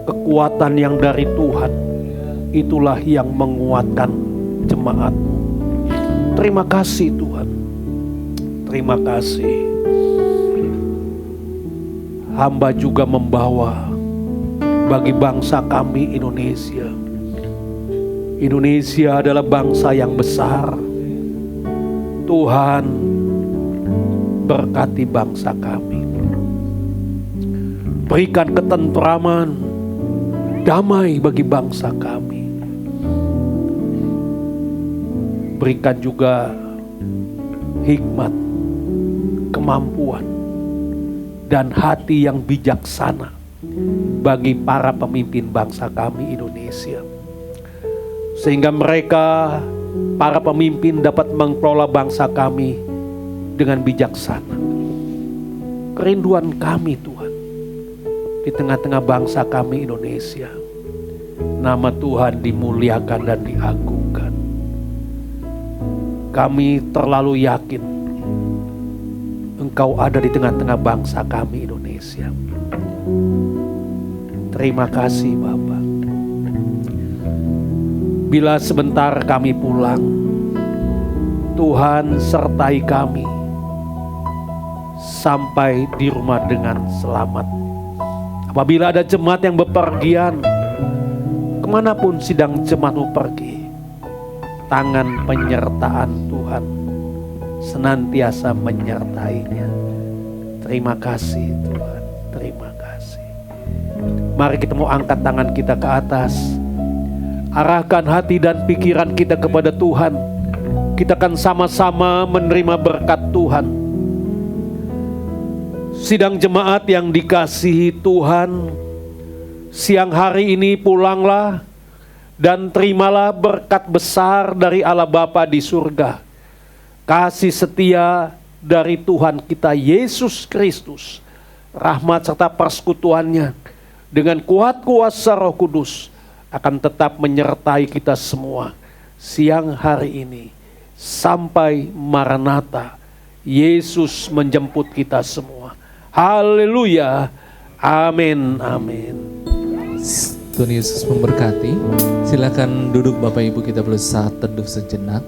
S5: kekuatan yang dari Tuhan, itulah yang menguatkan jemaat-Mu. Terima kasih Tuhan, terima kasih. Hamba juga membawa bagi bangsa kami Indonesia. Indonesia adalah bangsa yang besar. Tuhan berkati bangsa kami. Berikan ketentraman, damai bagi bangsa kami. Berikan juga hikmat, kemampuan, dan hati yang bijaksana bagi para pemimpin bangsa kami Indonesia. Sehingga mereka, para pemimpin, dapat mengelola bangsa kami dengan bijaksana. Kerinduan kami Tuhan, di tengah-tengah bangsa kami Indonesia, nama Tuhan dimuliakan dan diagungkan. Kami terlalu yakin Engkau ada di tengah-tengah bangsa kami Indonesia. Terima kasih Bapa. Bila sebentar kami pulang, Tuhan sertai kami sampai di rumah dengan selamat. Apabila ada jemaat yang bepergian, kemanapun sidang jemaatmu pergi, tangan penyertaan Tuhan senantiasa menyertainya. Terima kasih Tuhan, terima kasih. Mari kita mau angkat tangan kita ke atas, arahkan hati dan pikiran kita kepada Tuhan. Kita akan sama-sama menerima berkat Tuhan. Sidang jemaat yang dikasihi Tuhan, siang hari ini pulanglah dan terimalah berkat besar dari Allah Bapa di surga. Kasih setia dari Tuhan kita Yesus Kristus, rahmat serta persekutuannya dengan kuat kuasa Roh Kudus akan tetap menyertai kita semua siang hari ini sampai Maranatha. Yesus menjemput kita semua. Haleluya. Amin. Amin.
S2: Tuhan Yesus memberkati. Silakan duduk Bapak Ibu, kita boleh saat teduh sejenak.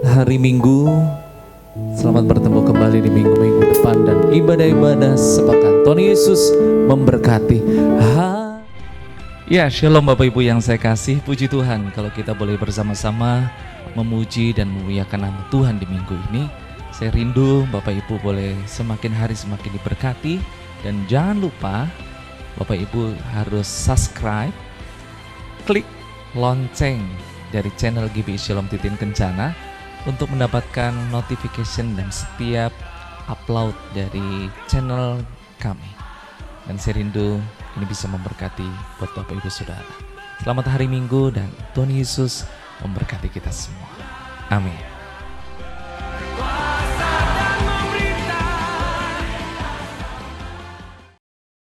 S2: Hari Minggu, selamat bertemu kembali di minggu-minggu depan dan ibadah-ibadah sepekan. Tuhan Yesus memberkati. Ya, shalom Bapak Ibu yang saya kasih. Puji Tuhan kalau kita boleh bersama-sama memuji dan memuliakan nama Tuhan di minggu ini. Saya rindu Bapak Ibu boleh semakin hari semakin diberkati. Dan jangan lupa Bapak Ibu harus subscribe, klik lonceng dari channel GBI Shalom Titin Kencana untuk mendapatkan notification dan setiap upload dari channel kami. Dan saya rindu ini bisa memberkati buat Bapak Ibu Saudara. Selamat hari Minggu dan Tuhan Yesus memberkati kita semua. Amin.